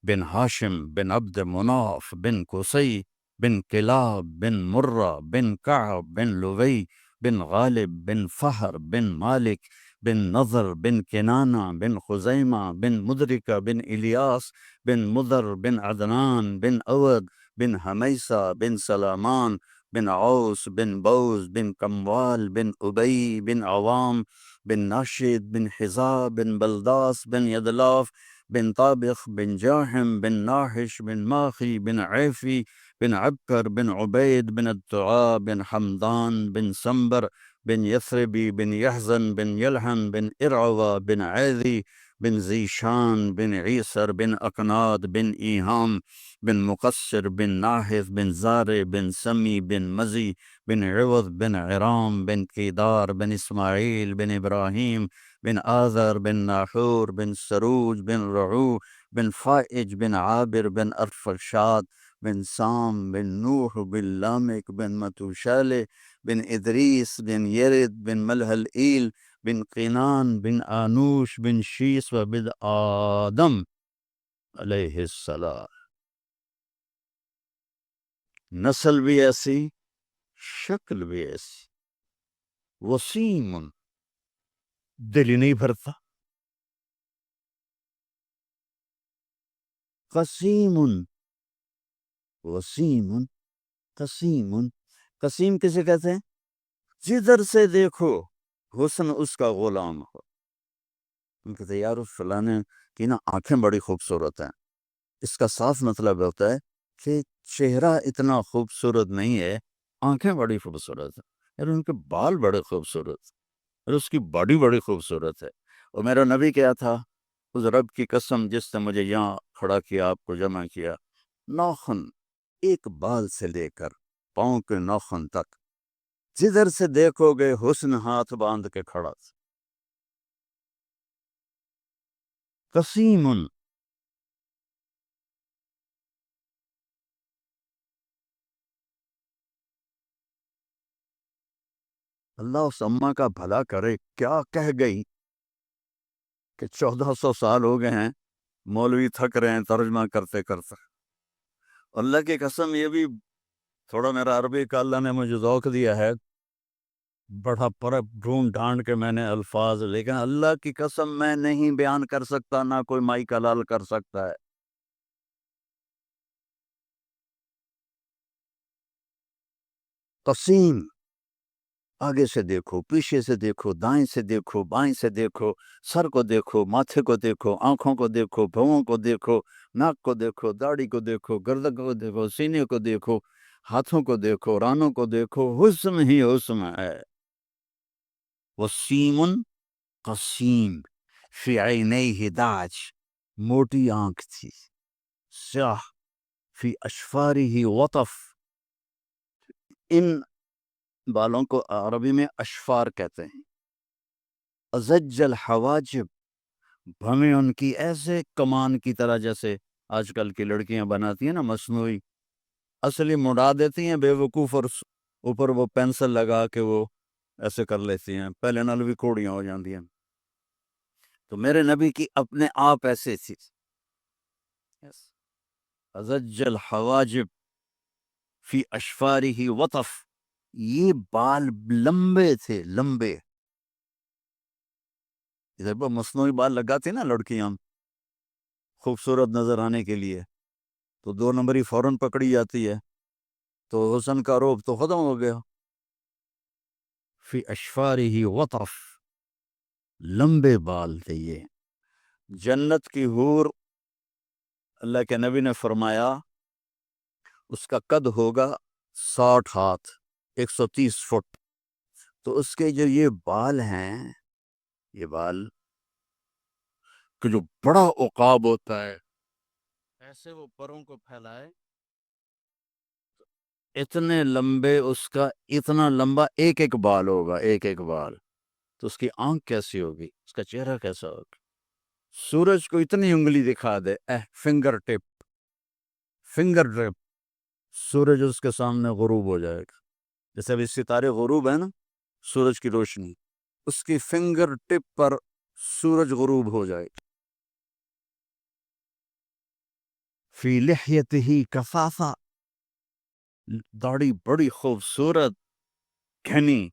بن ہاشم بن عبد مناف بن قصی بن کلاب بن مرہ بن کعب بن لوی بن غالب بن فہر بن مالک بن نضر بن کنانہ بن خزیمہ بن مدرکہ بن الیاس بن مضر بن عدنان بن اود بن حمیسہ بن سلامان بن عوس بن بوز بن کموال بن ابی بن عوام بن ناشد بن حزاب بن بلداس بن یدلاف بن طابخ بن جاحم بن ناحش بن ماخي بن عيفي بن عبكر بن عبيد بن الدعاء بن حمدان بن سنبر بن يثربي بن يحزن بن يلحن بن إرعوى بن عاذي بن زيشان بن عيسر بن أقناد بن إيهام بن مقصر بن ناحث بن زاري بن سمي بن مزي بن عوض بن عرام بن كيدار بن إسماعيل بن إبراهيم بن آذر بن ناحور بن سروج بن رعو بن فائج بن عابر بن أرفشاد بن سام بن نوح بن لامك بن متوشالة بن إدريس بن يرد بن ملهلئيل بن قينان بن آنوش بن شيس وبن آدم علیہ السلام۔ نسل بھی ایسی، شکل بھی ایسی، وسیم، دل ہی نہیں بھرتا۔ قسیم، وسیم، قسیم، قسیم کسے کہتے ہیں؟ جدھر سے دیکھو حسن اس کا غلام ہو۔ ان کہتے ہیں یار اس فلانے کی نا آنکھیں بڑی خوبصورت ہیں، اس کا صاف مطلب ہوتا ہے کہ چہرہ اتنا خوبصورت نہیں ہے، آنکھیں بڑی خوبصورت ہیں، یار ان کے بال بڑے خوبصورت، اور اس کی باڈی بڑی خوبصورت ہے۔ اور میرا نبی کیا تھا؟ اس رب کی قسم جس نے مجھے یہاں کھڑا کیا، آپ کو جمع کیا، ناخن ایک بال سے لے کر پاؤں کے ناخن تک جدھر سے دیکھو گے حسن ہاتھ باندھ کے کھڑا، قسیم، اللہ اس اماں کا بھلا کرے، کیا کہہ گئی کہ 1400 سال ہو گئے ہیں مولوی تھک رہے ہیں ترجمہ کرتے کرتے۔ اللہ کی قسم یہ بھی تھوڑا میرا عربی کا اللہ نے مجھے ذوق دیا ہے، بڑا پر ڈھونڈ ڈھانڈ کے میں نے الفاظ، لیکن اللہ کی قسم میں نہیں بیان کر سکتا، نہ کوئی مائی کلال کر سکتا ہے۔ قسیم، آگے سے دیکھو، پیچھے سے دیکھو، دائیں سے دیکھو، بائیں سے دیکھو، سر کو دیکھو، ماتھے کو دیکھو، آنکھوں کو دیکھو، بھووں کو دیکھو، ناک کو دیکھو، داڑھی کو دیکھو، گردن کو دیکھو، سینے کو دیکھو، ہاتھوں کو دیکھو، رانوں کو دیکھو، حسن ہی حسن ہے۔ وسیم قسیم فی عینیہ داج، موٹی آنکھ تھی، سیاہ، فی اشفارہ وطف، ان بالوں کو عربی میں اشفار کہتے ہیں۔ ازج الحواجب، بھویں ان کی ایسے کمان کی طرح جیسے آج کل کی لڑکیاں بناتی ہیں نا مصنوعی، اصلی مڑا دیتی ہیں بے وقوف، اور اوپر وہ پینسل لگا کے وہ ایسے کر لیتی ہیں، پہلے نال بھی کوڑیاں ہو جاندی ہیں۔ تو میرے نبی کی اپنے آپ ایسے تھی، ازج الحواجب فی اشفارہ وطف، یہ بال لمبے تھے، لمبے، ادھر پر مصنوعی بال لگاتی نا لڑکیاں خوبصورت نظر آنے کے لیے، تو 2 نمبری فوراً پکڑی جاتی ہے، تو حسن کا روب تو ختم ہو گیا۔ فی اشفارہ وطف، لمبے بال تھے یہ۔ جنت کی حور، اللہ کے نبی نے فرمایا اس کا قد ہوگا 60 ہاتھ، 130 فٹ، تو اس کے جو یہ بال ہیں، یہ بال کہ جو بڑا عقاب ہوتا ہے، ایسے وہ پروں کو پھیلائے، اتنے لمبے، اس کا اتنا لمبا ایک ایک بال ہوگا، ایک ایک بال، تو اس کی آنکھ کیسی ہوگی، اس کا چہرہ کیسا ہوگا؟ سورج کو اتنی انگلی دکھا دے، فنگر ٹپ، فنگر ٹپ، سورج اس کے سامنے غروب ہو جائے گا، جیسے ابھی ستارے غروب ہے نا، سورج کی روشنی، اس کی فنگر ٹپ پر سورج غروب ہو جائے گا۔ فی لحیتہ کثافہ، داڑھی بڑی خوبصورت گھنی،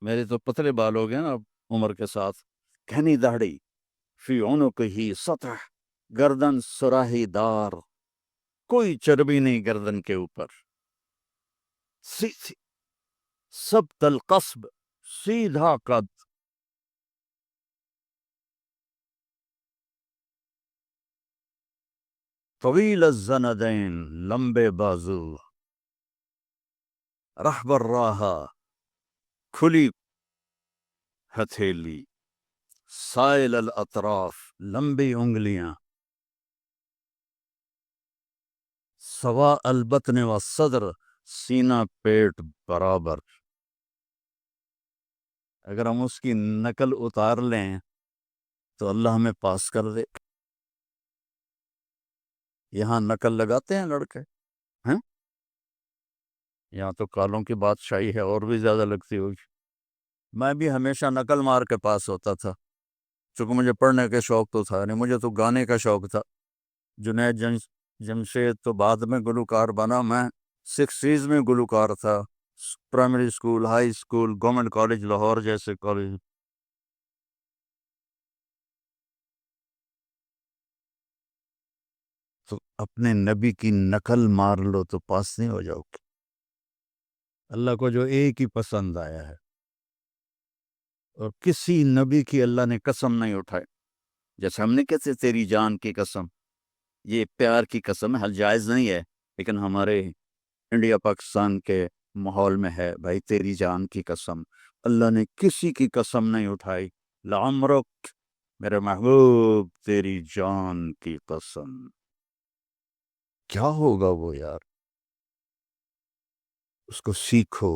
میرے تو پتلے بال ہو گئے نا عمر کے ساتھ، گھنی داڑھی، فی عنقہ سطح، گردن سراہی دار، کوئی چربی نہیں گردن کے اوپر، سبط القصب، سیدھا قد، طویل الزندین، لمبے بازو، رحب الراحہ، کھلی ہتھیلی، سائل الاطراف، لمبی انگلیاں، سوا البطن والصدر، سینہ پیٹ برابر۔ اگر ہم اس کی نقل اتار لیں تو اللہ ہمیں پاس کر دے۔ یہاں نقل لگاتے ہیں لڑکے ہیں، یہاں تو کالوں کی بادشاہی ہے، اور بھی زیادہ لگتی ہوگی۔ میں بھی ہمیشہ نقل مار کے پاس ہوتا تھا، چونکہ مجھے پڑھنے کے شوق تو تھا نہیں، مجھے تو گانے کا شوق تھا۔ جنید جمشید تو بعد میں گلوکار بنا، میں 60s میں گلوکار تھا، primary school, high school, government college Lahore جیسے کالج۔ تو اپنے نبی کی نقل مار لو تو پاس نہیں ہو جاؤ گے۔ اللہ کو جو ایک ہی پسند آیا ہے، اور کسی نبی کی اللہ نے قسم نہیں اٹھائی، جیسے ہم نے کہتے تیری جان کی قسم، یہ پیار کی قسم ہے، حل جائز نہیں ہے، لیکن ہمارے انڈیا پاکستان کے ماحول میں ہے، بھائی تیری جان کی قسم، اللہ نے کسی کی قسم نہیں اٹھائی۔ لعمرک، میرے محبوب تیری جان کی قسم. کیا ہوگا وہ یار؟ اس کو سیکھو،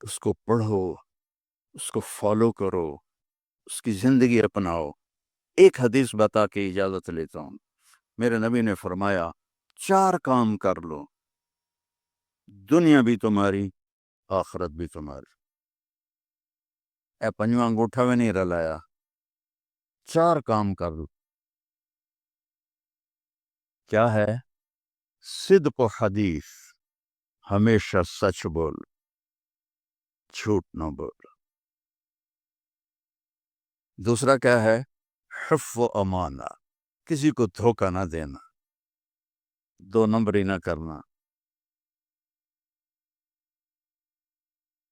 اس کو پڑھو، اس کو فالو کرو، اس کی زندگی اپناؤ. ایک حدیث بتا کے اجازت لیتا ہوں. میرے نبی نے فرمایا 4 کام کر لو، دنیا بھی تمہاری، آخرت بھی تمہاری. اے پنجواں انگوٹھا میں نہیں رلایا، 4 کام کر لو. کیا ہے؟ صدق و حدیث، ہمیشہ سچ بول، جھوٹ نہ بول. دوسرا کیا ہے؟ حفظ و امانہ، کسی کو دھوکہ نہ دینا، 2 نمبری نہ کرنا.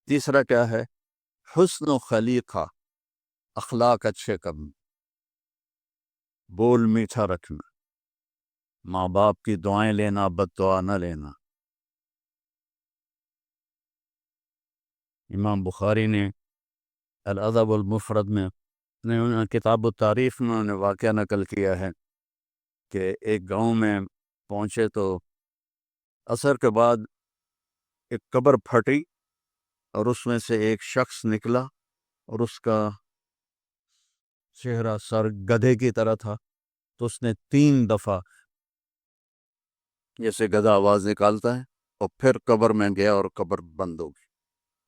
تیسرا کیا ہے؟ حسن و خلیقہ، اخلاق اچھے کرنا، بول میٹھا رکھنا، ماں باپ کی دعائیں لینا، بد دعا نہ لینا. امام بخاری نے الادب المفرد میں کتاب التاریخ میں انہوں نے واقعہ نقل کیا ہے کہ ایک گاؤں میں پہنچے تو عصر کے بعد ایک قبر پھٹی اور اس میں سے ایک شخص نکلا اور اس کا چہرہ سر گدھے کی طرح تھا. تو اس نے 3 دفعہ جیسے گدھا آواز نکالتا ہے اور پھر قبر میں گیا اور قبر بند ہو گئی.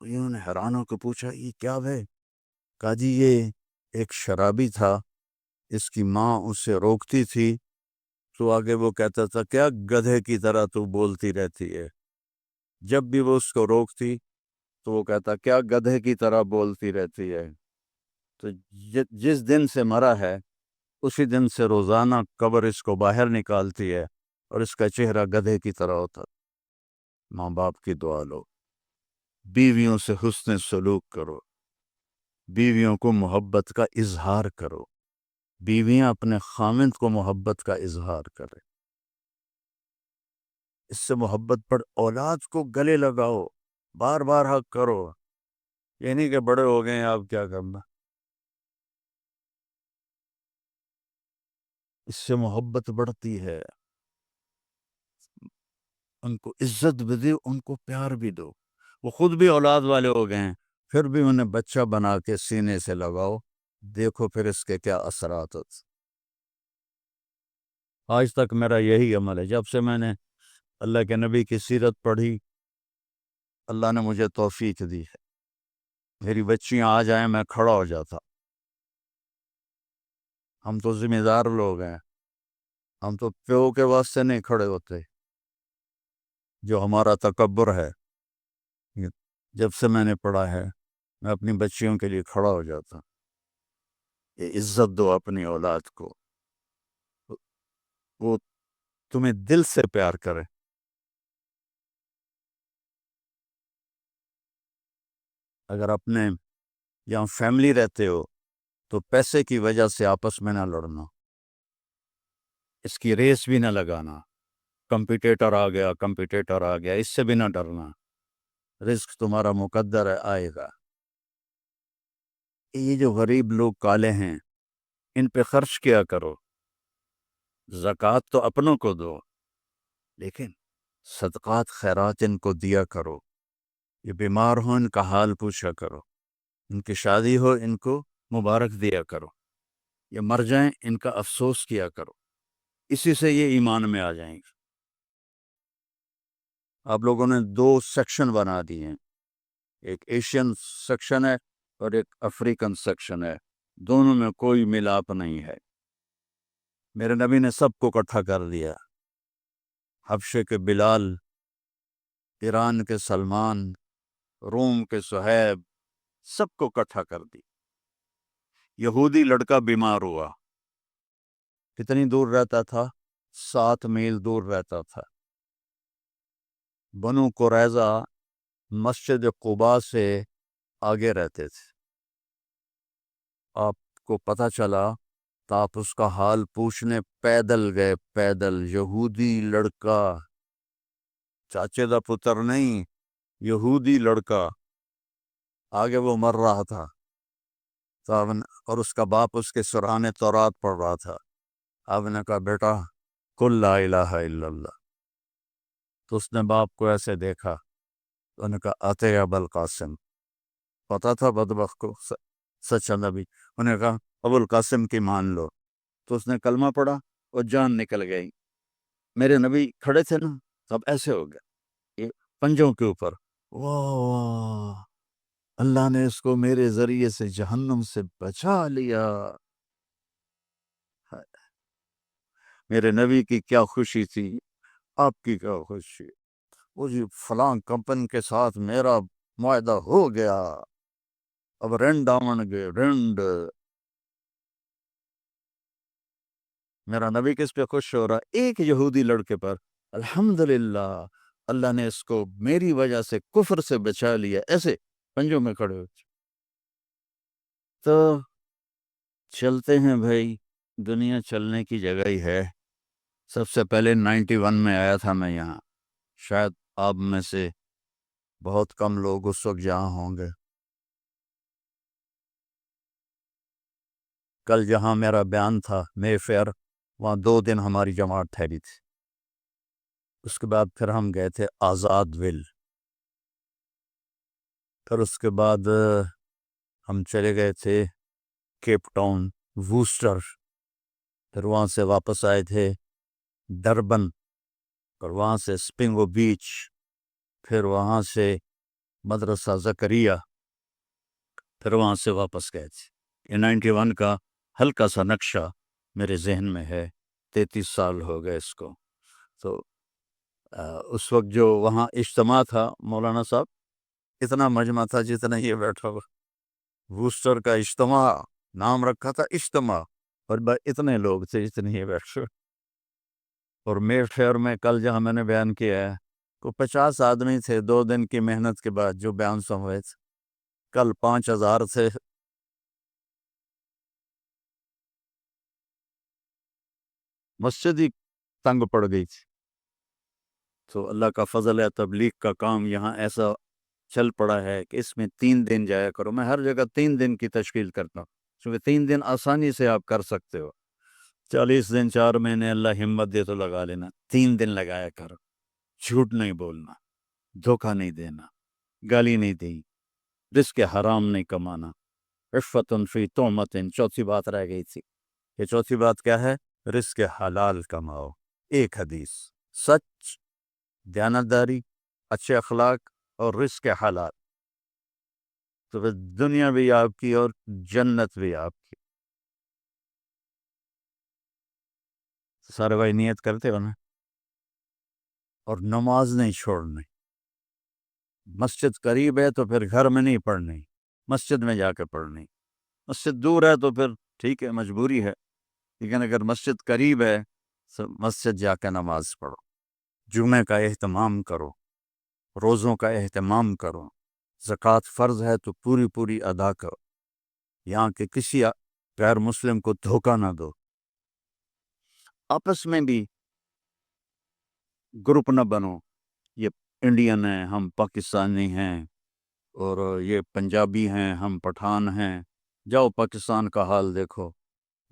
انہوں نے حیران ہو کے پوچھا یہ کیا ہے؟ کہا جی یہ ایک شرابی تھا، اس کی ماں اسے روکتی تھی تو آگے وہ کہتا تھا کیا گدھے کی طرح تو بولتی رہتی ہے. جب بھی وہ اس کو روکتی تو وہ کہتا کیا گدھے کی طرح بولتی رہتی ہے. تو جس دن سے مرا ہے اسی دن سے روزانہ قبر اس کو باہر نکالتی ہے اور اس کا چہرہ گدھے کی طرح ہوتا. ماں باپ کی دعا لو، بیویوں سے حسن سلوک کرو، بیویوں کو محبت کا اظہار کرو، بیویاں اپنے خامند کو محبت کا اظہار کرے. اس سے محبت پر اولاد کو گلے لگاؤ، بار بار حق کرو. یہ نہیں کہ بڑے ہو گئے ہیں آپ کیا کرنا. اس سے محبت بڑھتی ہے. ان کو عزت بھی دو، ان کو پیار بھی دو. وہ خود بھی اولاد والے ہو گئے ہیں پھر بھی انہیں بچہ بنا کے سینے سے لگاؤ، دیکھو پھر اس کے کیا اثرات ہوتے. آج تک میرا یہی عمل ہے. جب سے میں نے اللہ کے نبی کی سیرت پڑھی، اللہ نے مجھے توفیق دی ہے. میری بچیاں آ جائیں میں کھڑا ہو جاتا. ہم تو ذمہ دار لوگ ہیں، ہم تو پیو کے واسطے نہیں کھڑے ہوتے. جو ہمارا تکبر ہے، جب سے میں نے پڑھا ہے میں اپنی بچیوں کے لیے کھڑا ہو جاتا. یہ عزت دو اپنی اولاد کو، وہ تمہیں دل سے پیار کرے. اگر اپنے یہاں فیملی رہتے ہو تو پیسے کی وجہ سے آپس میں نہ لڑنا، اس کی ریس بھی نہ لگانا. کمپیٹیٹر آ گیا اس سے بھی نہ ڈرنا. رزق تمہارا مقدر ہے، آئے گا. یہ جو غریب لوگ کالے ہیں ان پہ خرچ کیا کرو. زکوٰۃ تو اپنوں کو دو لیکن صدقات خیرات ان کو دیا کرو. یہ بیمار ہو ان کا حال پوچھا کرو، ان کی شادی ہو ان کو مبارک دیا کرو، یہ مر جائیں ان کا افسوس کیا کرو. اسی سے یہ ایمان میں آ جائیں گے. آپ لوگوں نے 2 سیکشن بنا دیے ہیں، ایک ایشین سیکشن ہے اور ایک افریقن سیکشن ہے. دونوں میں کوئی ملاپ نہیں ہے. میرے نبی نے سب کو اکٹھا کر دیا. حبشے کے بلال، ایران کے سلمان، روم کے صہیب، سب کو اکٹھا کر دی. یہودی لڑکا بیمار ہوا، کتنی دور رہتا تھا؟ 7 میل دور رہتا تھا. بنو قریظہ مسجد قباء سے آگے رہتے تھے. آپ کو پتہ چلا تو آپ اس کا حال پوچھنے پیدل گئے. پیدل یہودی لڑکا، چاچے دا پتر نہیں، یہودی لڑکا. آگے وہ مر رہا تھا. تو اور اس کا باپ اس کے سرحان تورات پڑھ رہا تھا. آپ نے کہا بیٹا قل لا الہ الا اللہ. تو اس نے باپ کو ایسے دیکھا. انہوں نے کہا آتے ابو القاسم. پتا تھا بدبخت کو سچا نبی. انہوں نے کہا ابو القاسم کی مان لو. تو اس نے کلمہ پڑھا اور جان نکل گئی. میرے نبی کھڑے تھے نا تب ایسے ہو گیا یہ پنجوں کے اوپر. واہ اللہ نے اس کو میرے ذریعے سے جہنم سے بچا لیا. میرے نبی کی کیا خوشی تھی, آپ کی کیا خوشی. وہ جی فلاں کمپن کے ساتھ میرا معاہدہ ہو گیا, اب رینڈ آمن گے رینڈ. میرا نبی کس پہ خوش ہو رہا؟ ایک یہودی لڑکے پر. الحمدللہ اللہ نے اس کو میری وجہ سے کفر سے بچا لیا. ایسے پنجوں میں کھڑے ہو. تو چلتے ہیں بھائی, دنیا چلنے کی جگہ ہی ہے. سب سے پہلے 91 میں آیا تھا میں یہاں. شاید آپ میں سے بہت کم لوگ اس وقت یہاں ہوں گے. کل جہاں میرا بیان تھا مے فیئر, وہاں 2 دن ہماری جماعت ٹھہری تھی. اس کے بعد پھر ہم گئے تھے آزاد ویل. پھر اس کے بعد ہم چلے گئے تھے کیپ ٹاؤن, ووسٹر. پھر وہاں سے واپس آئے تھے ڈربن, اور وہاں سے سپنگو بیچ. پھر وہاں سے مدرسہ زکریہ. پھر وہاں سے واپس گئے تھے. یہ 91 کا ہلکا سا نقشہ میرے ذہن میں ہے. 33 سال ہو گئے اس کو. تو اس وقت جو وہاں اجتماع تھا مولانا صاحب, اتنا مجمع تھا جتنا یہ بیٹھا ہوا. ووسٹر کا اجتماع نام رکھا تھا اجتماع, اور اتنے لوگ تھے جتنے یہ بیٹھے. اور مے فیئر میں کل جہاں میں نے بیان کیا ہے کو 50 آدمی تھے 2 دن کی محنت کے بعد جو بیان سن ہوئے تھے. کل 5000 تھے. مسجد ہی تنگ پڑ گئی تھی. تو اللہ کا فضل ہے, تبلیغ کا کام یہاں ایسا چل پڑا ہے کہ اس میں 3 دن جایا کرو. میں ہر جگہ 3 دن کی تشکیل کرتا ہوں, کیونکہ 3 دن آسانی سے آپ کر سکتے ہو. 40 دن 4 مہینے اللہ ہمت دے تو لگا لینا. 3 دن لگایا کرو. جھوٹ نہیں بولنا, دھوکہ نہیں دینا, گالی نہیں دی, رزق حرام نہیں کمانا. عفت فی تہمت, چوتھی بات رہ گئی تھی. یہ چوتھی بات کیا ہے؟ رزق حلال کماؤ. ایک حدیث, سچ, دیانتداری, اچھے اخلاق اور رزق حلال, تو پھر دنیا بھی آپ کی اور جنت بھی آپ کی. سارے بھائی نیت کرتے ہو نا؟ اور نماز نہیں چھوڑنی. مسجد قریب ہے تو پھر گھر میں نہیں پڑھنی, مسجد میں جا کے پڑھنی. مسجد دور ہے تو پھر ٹھیک ہے, مجبوری ہے, لیکن اگر مسجد قریب ہے تو مسجد جا کے نماز پڑھو. جمعہ کا اہتمام کرو, روزوں کا اہتمام کرو. زکوٰۃ فرض ہے تو پوری پوری ادا کرو. یہاں کے کسی غیر مسلم کو دھوکہ نہ دو. آپس میں بھی گروپ نہ بنو, یہ انڈین ہیں ہم پاکستانی ہیں, اور یہ پنجابی ہیں ہم پٹھان ہیں. جاؤ پاکستان کا حال دیکھو,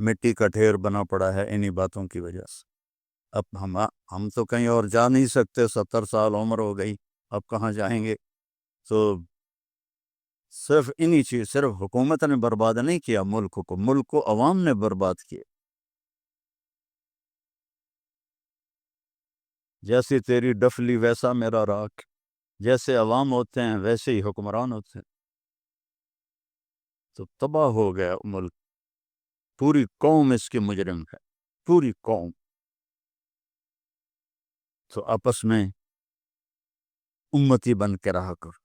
مٹی کا ڈھیر بنا پڑا ہے انہی باتوں کی وجہ سے. اب ہم تو کہیں اور جا نہیں سکتے, 70 سال عمر ہو گئی, اب کہاں جائیں گے. تو صرف انہی چیز, صرف حکومت نے برباد نہیں کیا ملک کو, ملک کو عوام نے برباد کیا. جیسی تیری ڈفلی ویسا میرا راک, جیسے عوام ہوتے ہیں ویسے ہی حکمران ہوتے ہیں. تو تباہ ہو گیا ملک, پوری قوم اس کی مجرم ہے, پوری قوم. تو آپس میں امتی بن کے رہا کر.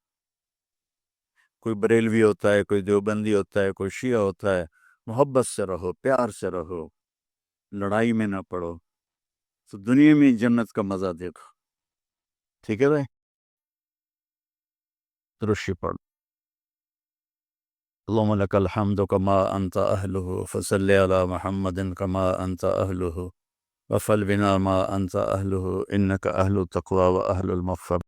کوئی بریلوی ہوتا ہے, کوئی دیوبندی ہوتا ہے, کوئی شیعہ ہوتا ہے, محبت سے رہو, پیار سے رہو, لڑائی میں نہ پڑو, تو دنیا میں جنت کا مزہ دیکھو. ٹھیک ہے بھائی, درشی پڑھ. اللهم لك الحمد كما أنت أهله فصل على محمد كما أنت أهله وفل بنا ما أنت أهله إنك أهل التقوى وأهل المغفرة.